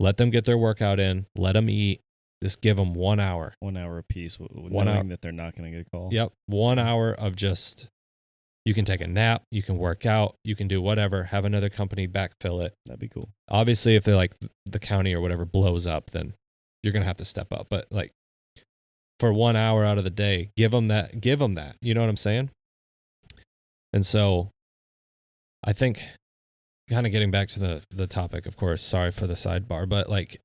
Let them get their workout in. Let them eat. Just give them 1 hour. 1 hour apiece, knowing that they're not going to get a call. Yep. 1 hour of just, you can take a nap, you can work out, you can do whatever, have another company backfill it. That'd be cool. Obviously, if they like the county or whatever blows up, then you're going to have to step up. But like for 1 hour out of the day, give them that. You know what I'm saying? And so I think, kind of getting back to the topic, of course, sorry for the sidebar, but like,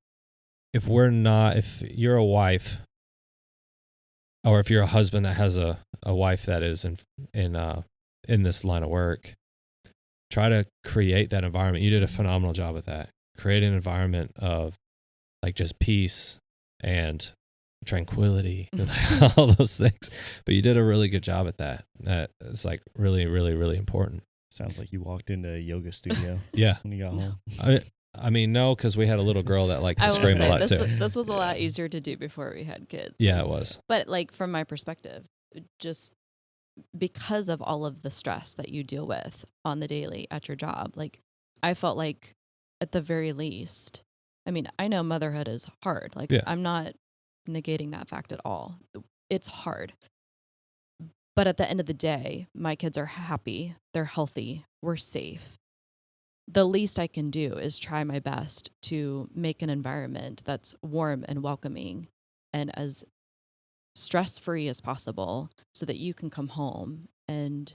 if you're a wife, or if you're a husband that has a wife that is in this line of work, try to create that environment. You did a phenomenal job with that. Create an environment of like just peace and tranquility and all those things. But you did a really good job at that. That is like really, really, really important. Sounds like you walked into a yoga studio. Yeah. When you got home. I mean, no, because we had a little girl that liked to scream a lot too. This was a lot easier to do before we had kids. Yeah, it was. But like from my perspective, just because of all of the stress that you deal with on the daily at your job, like I felt like at the very least, I mean, I know motherhood is hard. Like I'm not negating that fact at all. It's hard. But at the end of the day, my kids are happy, they're healthy, we're safe. The least I can do is try my best to make an environment that's warm and welcoming and as stress-free as possible so that you can come home and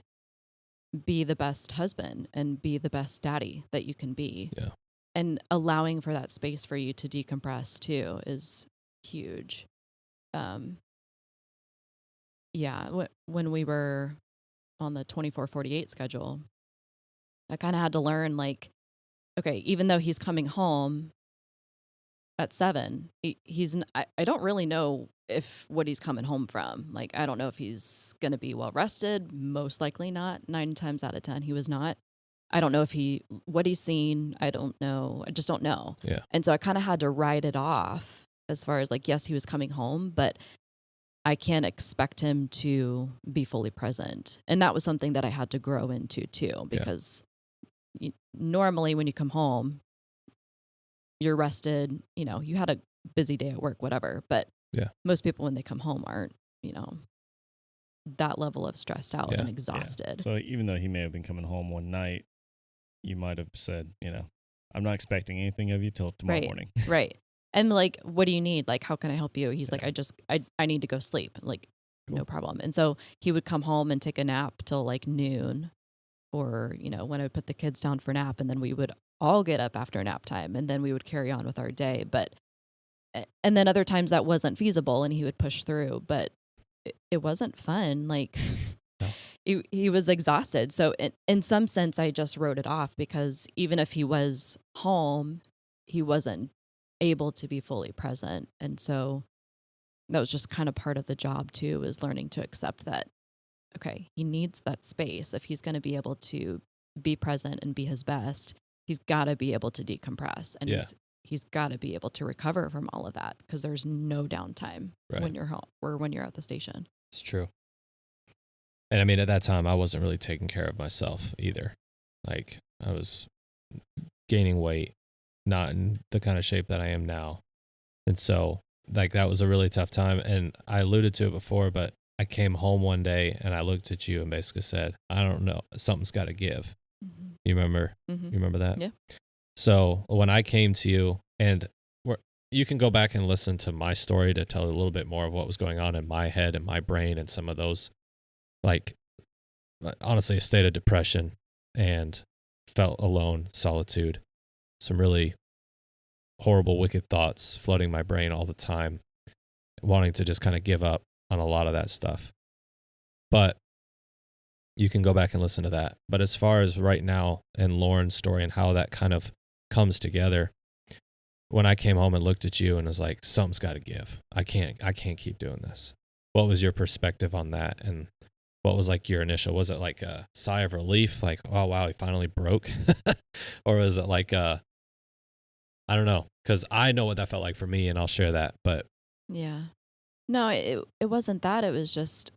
be the best husband and be the best daddy that you can be. Yeah. And allowing for that space for you to decompress too is huge. When we were on the 24/48 schedule, I kind of had to learn, like, okay, even though he's coming home at 7, I don't really know if what he's coming home from. Like, I don't know if he's going to be well rested. Most likely not. 9 times out of 10, he was not. I don't know what he's seen. I don't know. I just don't know. Yeah. And so I kind of had to write it off as far as like, yes, he was coming home, but I can't expect him to be fully present. And that was something that I had to grow into too, because normally when you come home, you're rested, you had a busy day at work, whatever. But most people when they come home aren't, that level of stressed out and exhausted. So even though he may have been coming home one night, you might have said, I'm not expecting anything of you till tomorrow morning. Right. And like, what do you need? Like, how can I help you? He's like, I need to go sleep. Like, cool. No problem. And so he would come home and take a nap till like noon, or, when I would put the kids down for nap, and then we would all get up after nap time, and then we would carry on with our day. And then other times that wasn't feasible and he would push through, but it wasn't fun. Like, he was exhausted. So in some sense, I just wrote it off, because even if he was home, he wasn't able to be fully present. And so that was just kind of part of the job too, is learning to accept that, okay, he needs that space. If he's going to be able to be present and be his best, he's got to be able to decompress, and he's got to be able to recover from all of that, because there's no downtime when you're home or when you're at the station. It's true. And I mean, at that time, I wasn't really taking care of myself either. Like, I was gaining weight, not in the kind of shape that I am now. And so, like, that was a really tough time. And I alluded to it before, but I came home one day and I looked at you and basically said, I don't know, something's got to give. Mm-hmm. You remember? Mm-hmm. You remember that? Yeah. So when I came to you, and you can go back and listen to my story to tell a little bit more of what was going on in my head and my brain, and some of those, like, honestly, a state of depression, and felt alone, solitude, some really horrible, wicked thoughts flooding my brain all the time, wanting to just kind of give up on a lot of that stuff. But you can go back and listen to that. But as far as right now and Lauren's story and how that kind of comes together, when I came home and looked at you and was like, something's got to give. I can't keep doing this. What was your perspective on that? And what was like your initial, was it like a sigh of relief? Like, oh, wow, he finally broke? Or was it like, I don't know, because I know what that felt like for me, and I'll share that. But yeah, no, it wasn't that. It was just,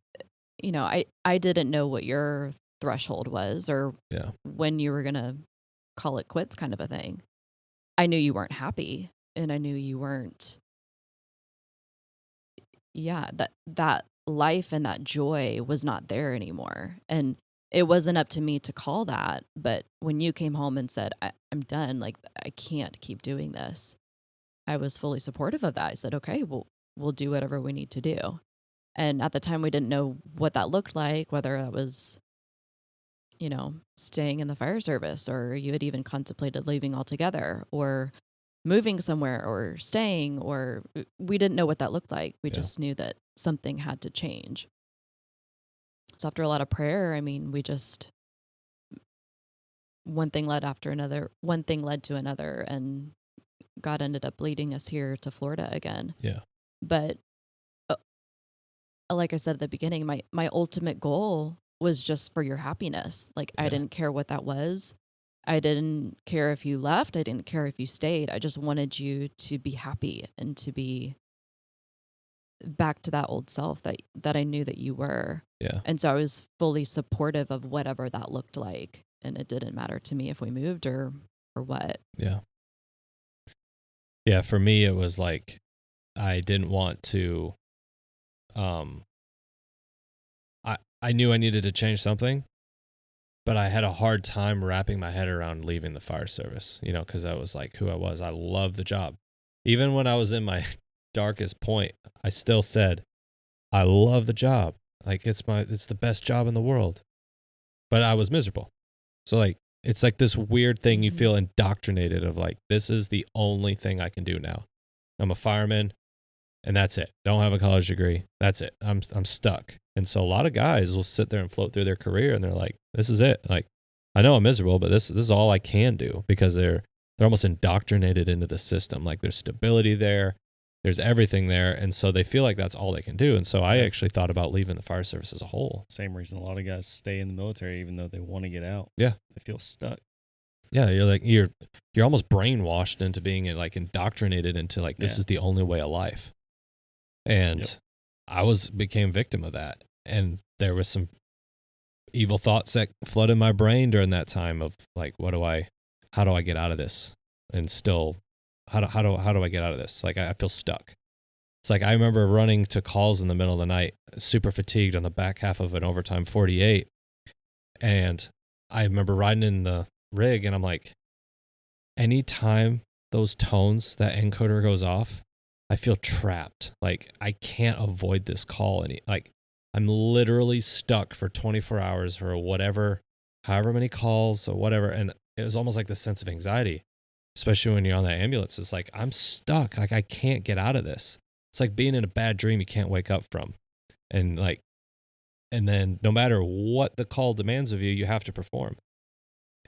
I didn't know what your threshold was, or when you were going to call it quits, kind of a thing. I knew you weren't happy, and I knew you weren't, that life and that joy was not there anymore. And it wasn't up to me to call that. But when you came home and said, I'm done, like, I can't keep doing this, I was fully supportive of that. I said, okay, we'll do whatever we need to do. And at the time, we didn't know what that looked like, whether that was, staying in the fire service, or you had even contemplated leaving altogether, or moving somewhere, or staying, or we didn't know what that looked like. We just knew that something had to change. So after a lot of prayer, I mean, we just, one thing led to another, and God ended up leading us here to Florida again. Yeah. But like I said at the beginning, my ultimate goal was just for your happiness. Like, I didn't care what that was. I didn't care if you left. I didn't care if you stayed. I just wanted you to be happy and to be back to that old self that I knew that you were. Yeah. And so I was fully supportive of whatever that looked like. And it didn't matter to me if we moved or what. Yeah. Yeah. For me, it was like, I didn't want to, I knew I needed to change something, but I had a hard time wrapping my head around leaving the fire service, because that was like who I was. I love the job. Even when I was in my darkest point, I still said, I love the job. Like, it's the best job in the world. But I was miserable. So like, it's like this weird thing you feel indoctrinated of, like, this is the only thing I can do now. I'm a fireman, and that's it. Don't have a college degree. That's it. I'm stuck. And so a lot of guys will sit there and float through their career, and they're like, this is it. Like, I know I'm miserable, but this is all I can do, because they're almost indoctrinated into the system. Like, there's stability there. There's everything there. And so they feel like that's all they can do. And so I actually thought about leaving the fire service as a whole. Same reason a lot of guys stay in the military even though they want to get out. Yeah. They feel stuck. Yeah, you're almost brainwashed into being like indoctrinated into like this is the only way of life. And I became victim of that. And there was some evil thoughts that flooded my brain during that time of like, how do I get out of this? And still, how do I get out of this? Like I feel stuck. It's like I remember running to calls in the middle of the night, super fatigued on the back half of an overtime 48. And I remember riding in the rig and I'm like, anytime those tones, that encoder goes off, I feel trapped. Like I can't avoid this call. Like I'm literally stuck for 24 hours for however many calls or whatever. And it was almost like this sense of anxiety, especially when you're on that ambulance. It's like, I'm stuck. Like I can't get out of this. It's like being in a bad dream you can't wake up from. And then no matter what the call demands of you, you have to perform.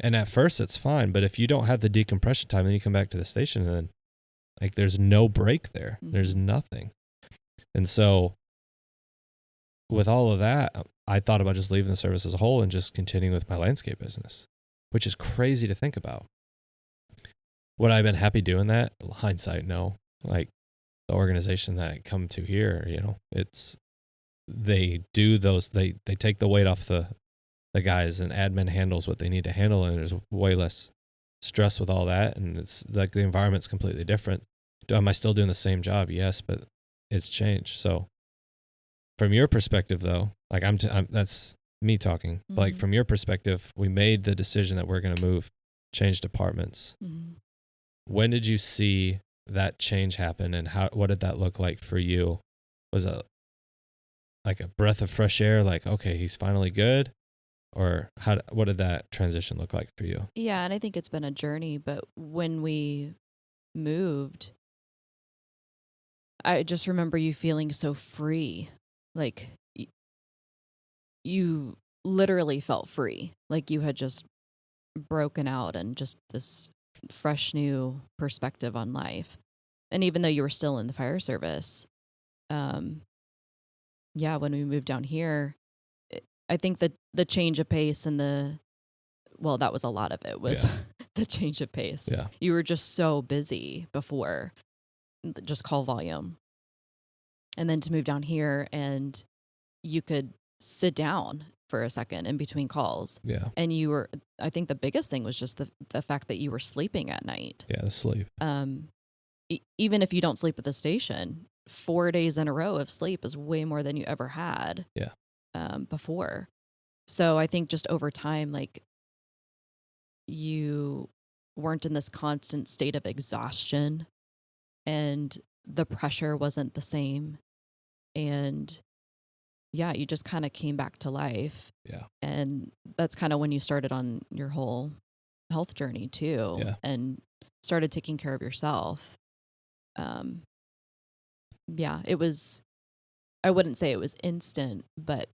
And at first it's fine, but if you don't have the decompression time, then you come back to the station and then like there's no break there. Mm-hmm. There's nothing. And so with all of that, I thought about just leaving the service as a whole and just continuing with my landscape business, which is crazy to think about. Would I have been happy doing that? Hindsight, no. Like the organization that I come to here, they do those, they take the weight off the guys, and admin handles what they need to handle, and there's way less stress with all that, and it's like the environment's completely different. Am I still doing the same job? Yes, but it's changed. So from your perspective though, like that's me talking, mm-hmm. Like from your perspective, we made the decision that we're going to change departments. Mm-hmm. When did you see that change happen, and what did that look like for you? Was it like a breath of fresh air, like, okay, he's finally good? Or what did that transition look like for you? Yeah, and I think it's been a journey, but when we moved, I just remember you feeling so free. Like you literally felt free. Like you had just broken out and just this fresh new perspective on life. And even though you were still in the fire service, when we moved down here, I think that the change of pace and that was a lot of it was the change of pace. Yeah. You were just so busy before, just call volume. And then to move down here and you could sit down for a second in between calls. Yeah. And I think the biggest thing was just the fact that you were sleeping at night. Yeah, the sleep. Even if you don't sleep at the station, 4 days in a row of sleep is way more than you ever had. Yeah. Before. So I think just over time, like you weren't in this constant state of exhaustion and the pressure wasn't the same. And you just kind of came back to life. Yeah. And that's kind of when you started on your whole health journey too. Yeah. And started taking care of yourself. It was, I wouldn't say it was instant, but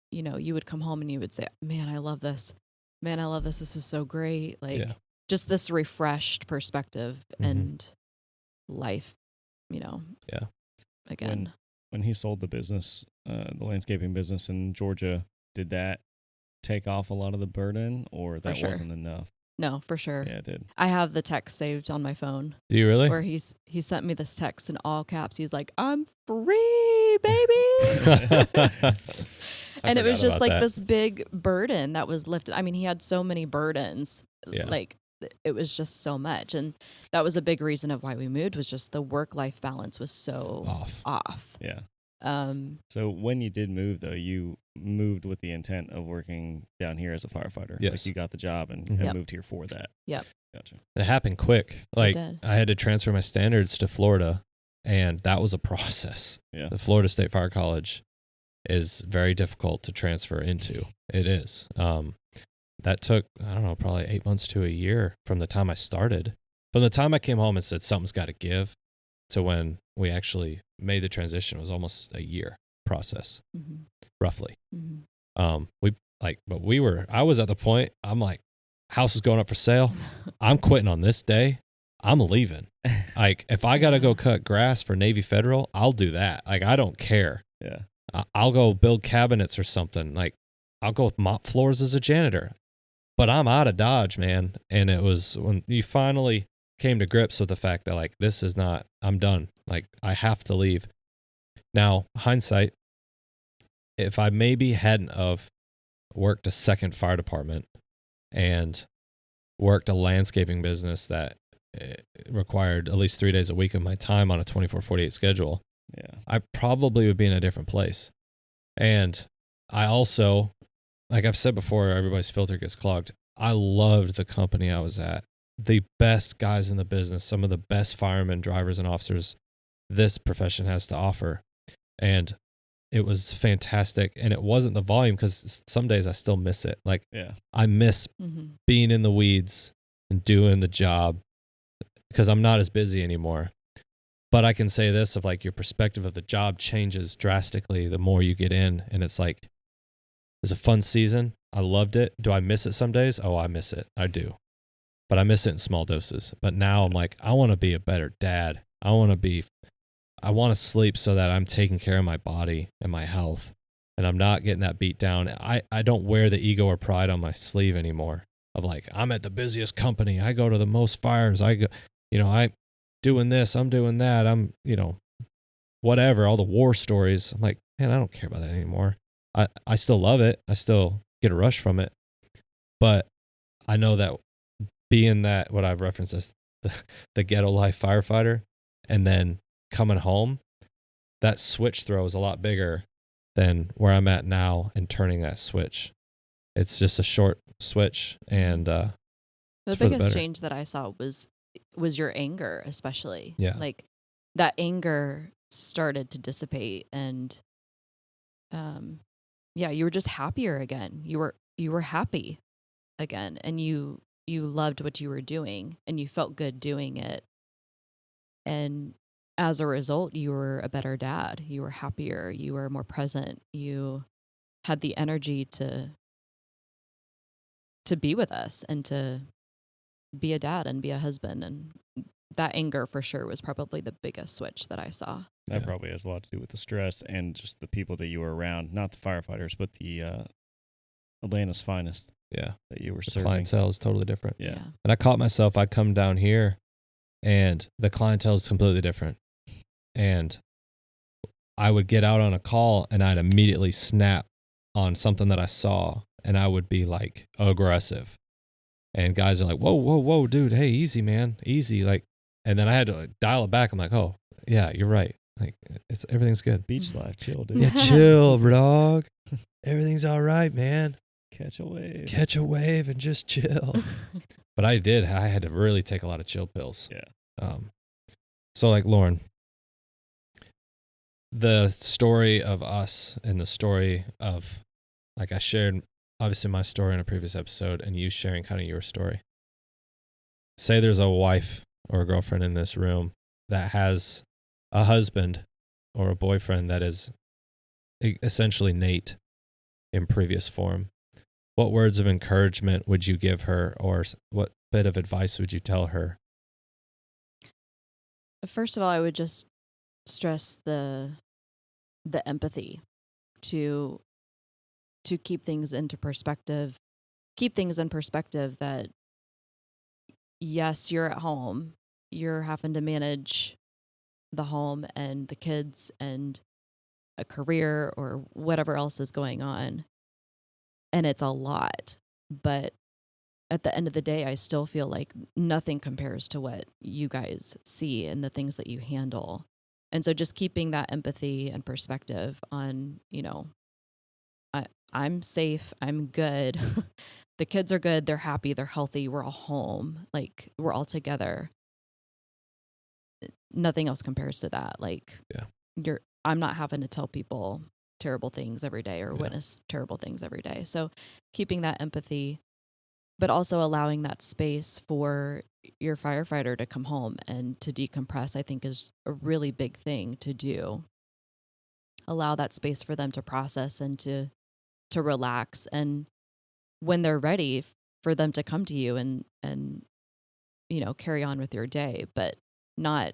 you would come home and you would say, man, I love this. Man, I love this. This is so great. Like just this refreshed perspective and life, again. When he sold the business, the landscaping business in Georgia, did that take off a lot of the burden, or that wasn't enough? No, for sure. Yeah, it did. I have the text saved on my phone. Do you really? Where he sent me this text in all caps. He's like, I'm free, baby. And it was just like this big burden that was lifted. I mean, he had so many burdens. Yeah. Like it was just so much. And that was a big reason of why we moved, was just the work-life balance was so off. Yeah. So when you did move, though, you moved with the intent of working down here as a firefighter. Yes. Like you got the job and moved here for that. Yep. Gotcha. It happened quick. Like I had to transfer my standards to Florida, and that was a process. Yeah. The Florida State Fire College is very difficult to transfer into. It is. That took, I don't know, probably 8 months to a year from the time I started. From the time I came home and said something's got to give to when we actually made the transition, was almost a year process, roughly. I was at the point, I'm like, house is going up for sale. I'm quitting on this day. I'm leaving. Like, if I got to go cut grass for Navy Federal, I'll do that. Like, I don't care. Yeah. I'll go build cabinets or something. Like, I'll go mop floors as a janitor. But I'm out of Dodge, man. And it was when you finally came to grips with the fact that, like, this is not, I'm done. Like, I have to leave. Now, hindsight, if I maybe hadn't of worked a second fire department and worked a landscaping business that required at least 3 days a week of my time on a 24/48 schedule, I probably would be in a different place. And I also, like I've said before, everybody's filter gets clogged. I loved the company I was at. The best guys in the business, some of the best firemen, drivers, and officers this profession has to offer. And it was fantastic. And it wasn't the volume, because some days I still miss it. Like, I miss being in the weeds and doing the job because I'm not as busy anymore. But I can say this, of like, your perspective of the job changes drastically the more you get in. And it's like, it was a fun season. I loved it. Do I miss it some days? Oh, I miss it. I do. But I miss it in small doses. But now I'm like, I want to be a better dad. I want to sleep so that I'm taking care of my body and my health, and I'm not getting that beat down. I don't wear the ego or pride on my sleeve anymore of like, I'm at the busiest company. I go to the most fires. I doing this, I'm doing that. I'm, whatever, all the war stories. I'm like, man, I don't care about that anymore. I still love it. I still get a rush from it. But I know that being that, what I've referenced as the ghetto life firefighter, and then coming home, that switch throw is a lot bigger than where I'm at now and turning that switch. It's just a short switch, and the biggest change that I saw was your anger, especially. Yeah. Like, that anger started to dissipate, and you were just happier again. You were happy again, and you loved what you were doing, and you felt good doing it. And as a result, you were a better dad. You were happier. You were more present. You had the energy to be with us and to be a dad and be a husband. And that anger for sure was probably the biggest switch that I saw. That probably has a lot to do with the stress and just the people that you were around, not the firefighters, but the Atlanta's finest. Yeah. That you were the serving. Clientele is totally different. Yeah. And I caught myself, I come down here and the clientele is completely different. And I would get out on a call and I'd immediately snap on something that I saw, and I would be like aggressive. And guys are like, whoa, dude, hey, easy, man, easy. Like, and then I had to dial it back. I'm like, oh, yeah, you're right. Like, everything's good. Beach life, chill, dude. Yeah, chill, dog. Everything's all right, man. Catch a wave and just chill. But I had to really take a lot of chill pills. Yeah. So like, Lauren, the story of us and the story of, like, I shared obviously my story in a previous episode, and you sharing kind of your story. Say there's a wife or a girlfriend in this room that has a husband or a boyfriend that is essentially Nate in previous form. What words of encouragement would you give her, or what bit of advice would you tell her? First of all, I would just stress the empathy to keep things into perspective. Keep things in perspective that, yes, you're at home. You're having to manage the home and the kids and a career or whatever else is going on. And it's a lot. But at the end of the day, I still feel like nothing compares to what you guys see and the things that you handle. And so just keeping that empathy and perspective on, I'm safe, I'm good. The kids are good, they're happy, they're healthy, we're all home, like, we're all together. Nothing else compares to that. Like, I'm not having to tell people terrible things every day or witness terrible things every day. So keeping that empathy, but also allowing that space for your firefighter to come home and to decompress, I think is a really big thing to do. Allow that space for them to process and to relax. And when they're ready, for them to come to you and carry on with your day, but not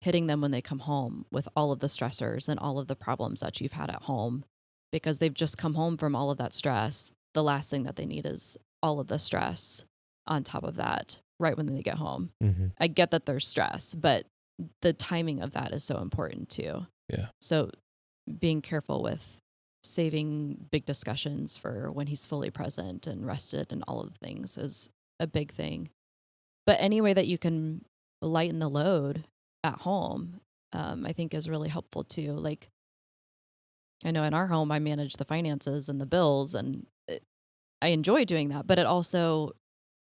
hitting them when they come home with all of the stressors and all of the problems that you've had at home, because they've just come home from all of that stress. The last thing that they need is all of the stress on top of that right when they get home. Mm-hmm. I get that there's stress, but the timing of that is so important too. Yeah. So being careful with saving big discussions for when he's fully present and rested and all of the things is a big thing. But any way that you can lighten the load at home, I think is really helpful too. Like, I know in our home, I manage the finances and the bills, and I enjoy doing that, but it also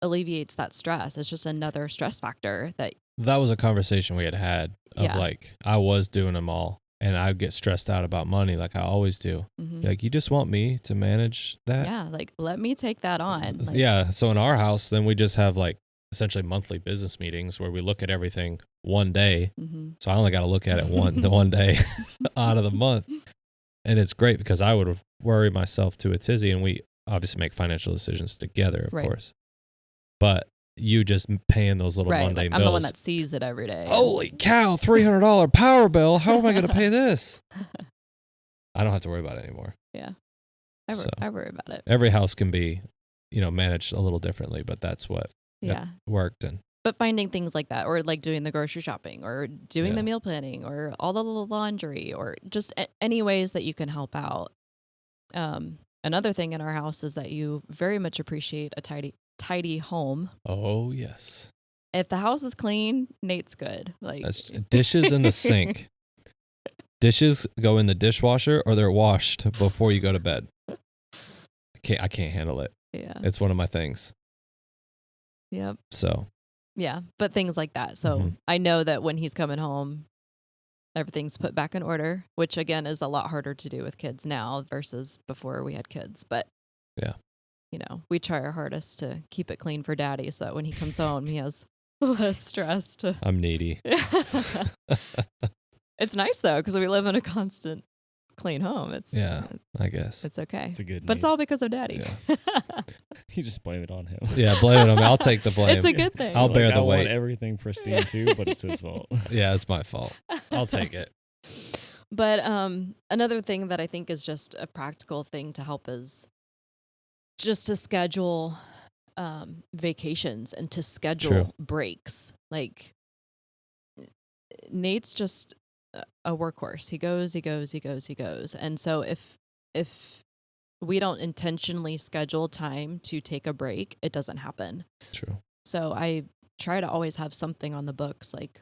alleviates that stress. It's just another stress factor that was a conversation we had of Yeah. like, I was doing them all and I would get stressed out about money like I always do. Like, you just want me to manage that? yeah, like let me take that on. Like, Yeah. So in our house, then we just have like essentially monthly business meetings where we look at everything one day. So I only got to look at it the one day out of the month. And it's great because I would worry myself to a tizzy, and we obviously make financial decisions together, of Right. course. But you just paying those little right. mundane Like, I'm bills. the one that sees it every day. Holy cow, $300 power bill. How am I going to pay this? I don't have to worry about it anymore. Yeah. So- I worry about it. Every house can be, managed a little differently, but that's what Yeah. worked. And But finding things like that, or like doing the grocery shopping, or doing Yeah. the meal planning, or all the little laundry, or just any ways that you can help out. Another thing in our house is that you very much appreciate a tidy home. oh, yes. If the house is clean, Nate's good. Like, That's dishes in the sink. Dishes go in the dishwasher or they're washed before you go to bed. I can't handle it. yeah. It's one of my things. Yep. So, Yeah. But things like that. So Mhm. I know that when he's coming home, everything's put back in order, which again is a lot harder to do with kids now versus before we had kids. But Yeah. We try our hardest to keep it clean for daddy so that when he comes home, he has less stress to. I'm needy. It's nice though, because we live in a constant clean home. It's Yeah, I guess. it's okay. It's a good But it's name. all because of daddy. You just blame it on him. Yeah, blame it on me. I'll take the blame. It's a good thing. I'll bear I the want weight. everything pristine too, but it's his fault. Yeah, it's my fault. I'll take it. But another thing that I think is just a practical thing to help is just to schedule vacations and to schedule breaks. Like, Nate's just a workhorse. He goes. And so if we don't intentionally schedule time to take a break, it doesn't happen. True. So I try to always have something on the books, like,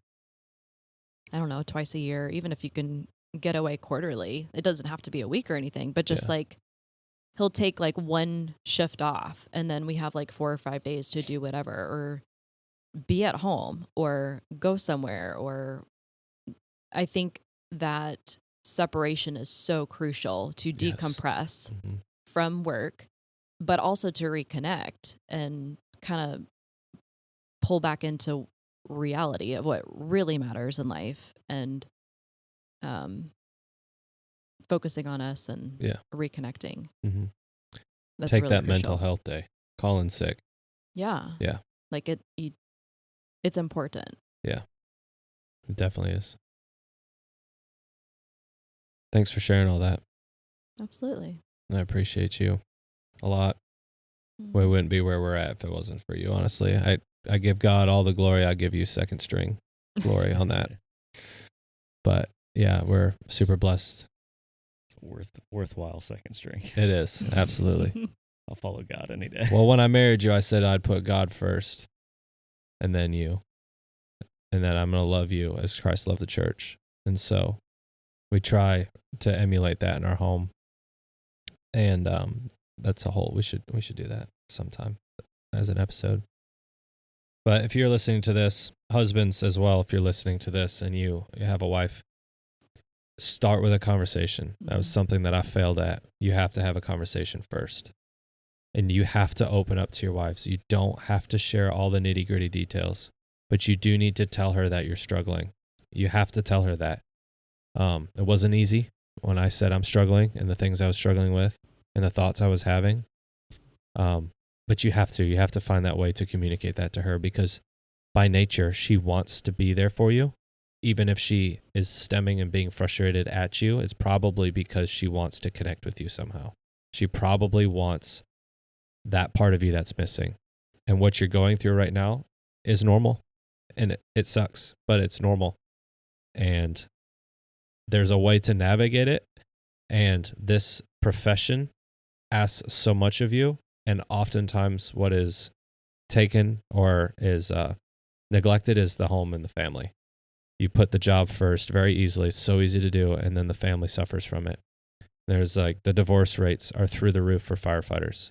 I don't know, twice a year, even if you can get away quarterly. It doesn't have to be a week or anything, but just Yeah. like he'll take like one shift off and then we have like 4 or 5 days to do whatever, or be at home or go somewhere. Or I think that separation is so crucial to Yes. decompress Mhm. from work, but also to reconnect and kind of pull back into reality of what really matters in life, and focusing on us and Yeah. reconnecting. Mhm. That's Take really that mental crucial. health day. Call in sick. Yeah. Yeah. Like it's important. It definitely is. Thanks for sharing all that. Absolutely. I appreciate you a lot. We wouldn't be where we're at if it wasn't for you, honestly. I give God all the glory. I give you second string glory on that. But yeah, we're super blessed. It's worthwhile second string. It is. Absolutely. I'll follow God any day. Well, when I married you, I said I'd put God first and then you. And then I'm going to love you as Christ loved the church. And so we try to emulate that in our home. And that's a whole, we should do that sometime as an episode. But if you're listening to this, husbands as well, if you're listening to this and you have a wife, start with a conversation. That was something that I failed at. You have to have a conversation first. And you have to open up to your wives. You don't have to share all the nitty-gritty details, but you do need to tell her that you're struggling. You have to tell her that. It wasn't easy when I said I'm struggling and the things I was struggling with and the thoughts I was having. But But you have to find that way to communicate that to her, because by nature, she wants to be there for you. Even if she is stemming and being frustrated at you, it's probably because she wants to connect with you somehow. She probably wants that part of you that's missing. And what you're going through right now is normal. And it sucks, but it's normal. And there's a way to navigate it. And this profession asks so much of you. And oftentimes what is taken or is neglected is the home and the family. You put the job first very easily. It's so easy to do. And then the family suffers from it. There's like the divorce rates are through the roof for firefighters.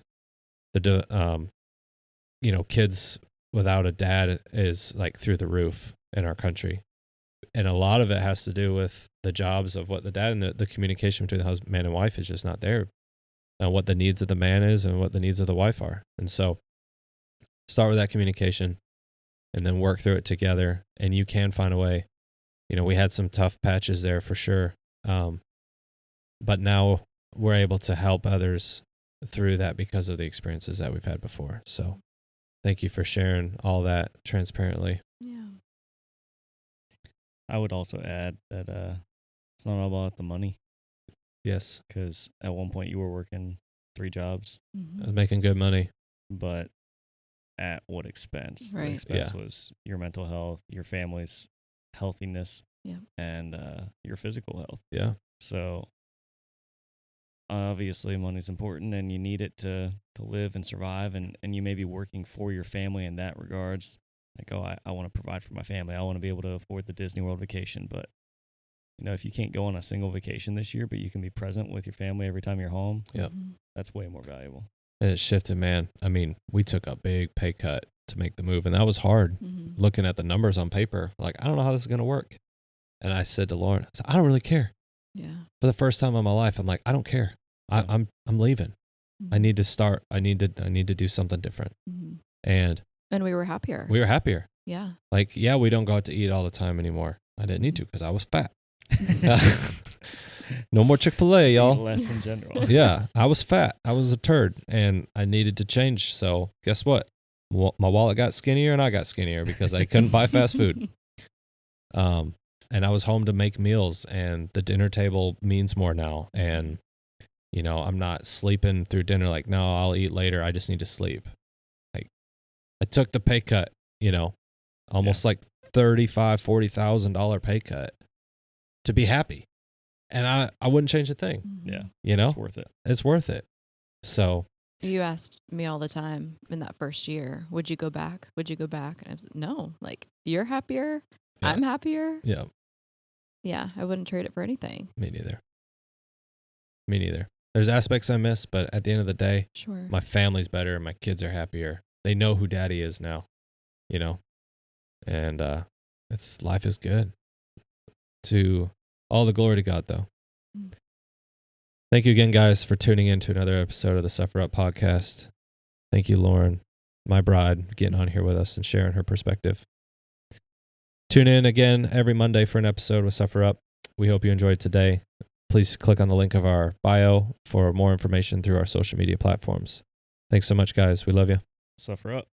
Kids without a dad is like through the roof in our country. And a lot of it has to do with the jobs of what the dad, and the communication between the husband, man and wife is just not there. And what the needs of the man is and what the needs of the wife are. And so start with that communication and then work through it together. And you can find a way. We had some tough patches there for sure. But now we're able to help others through that because of the experiences that we've had before. So thank you for sharing all that transparently. Yeah. I would also add that it's not all about the money, Yes. because at one point you were working 3 jobs, Mm-hmm. I was making good money. but at what expense? Right. The expense Yeah. was your mental health, your family's healthiness, Yeah. and your physical health. Yeah. So obviously money's important and you need it to live and survive, and you may be working for your family in that regards. Like, I want to provide for my family. I want to be able to afford the Disney World vacation. But, if you can't go on a single vacation this year, but you can be present with your family every time you're home, Yep. Mm-hmm. that's way more valuable. And it shifted, man. I mean, we took a big pay cut to make the move, and that was hard. Mm-hmm. Looking at the numbers on paper, like, I don't know how this is going to work. And I said to Lauren, I don't really care. Yeah. For the first time in my life, I'm like, I don't care. Yeah. I'm leaving. Mm-hmm. I need to start. I need to do something different. Mm-hmm. And And we were happier. we were happier. Yeah. Like, yeah, we don't go out to eat all the time anymore. I didn't need to because I was fat. No more Chick-fil-A, Just eat y'all. less in general. Yeah, I was fat. I was a turd, and I needed to change. So guess what? My wallet got skinnier, and I got skinnier because I couldn't buy fast food. And I was home to make meals, and the dinner table means more now. And I'm not sleeping through dinner. Like, no, I'll eat later. I just need to sleep. Like, I took the pay cut. Almost like $40,000 pay cut to be happy. And I wouldn't change a thing, Mm-hmm. Yeah, it's worth it. It's worth it. So You asked me all the time in that first year, would you go back? Would you go back? And I was no, like, you're happier. Yeah. I'm happier. yeah, Yeah. I wouldn't trade it for anything. me neither. There's aspects I miss, but at the end of the day, Sure. my family's better. My kids are happier. They know who daddy is now, and life is good. To all the glory to God, though. Mm. Thank you again, guys, for tuning in to another episode of the Suffer Up podcast. Thank you, Lauren, my bride, getting on here with us and sharing her perspective. Tune in again every Monday for an episode with Suffer Up. We hope you enjoyed today. Please click on the link of our bio for more information through our social media platforms. Thanks so much, guys. We love you. Suffer up.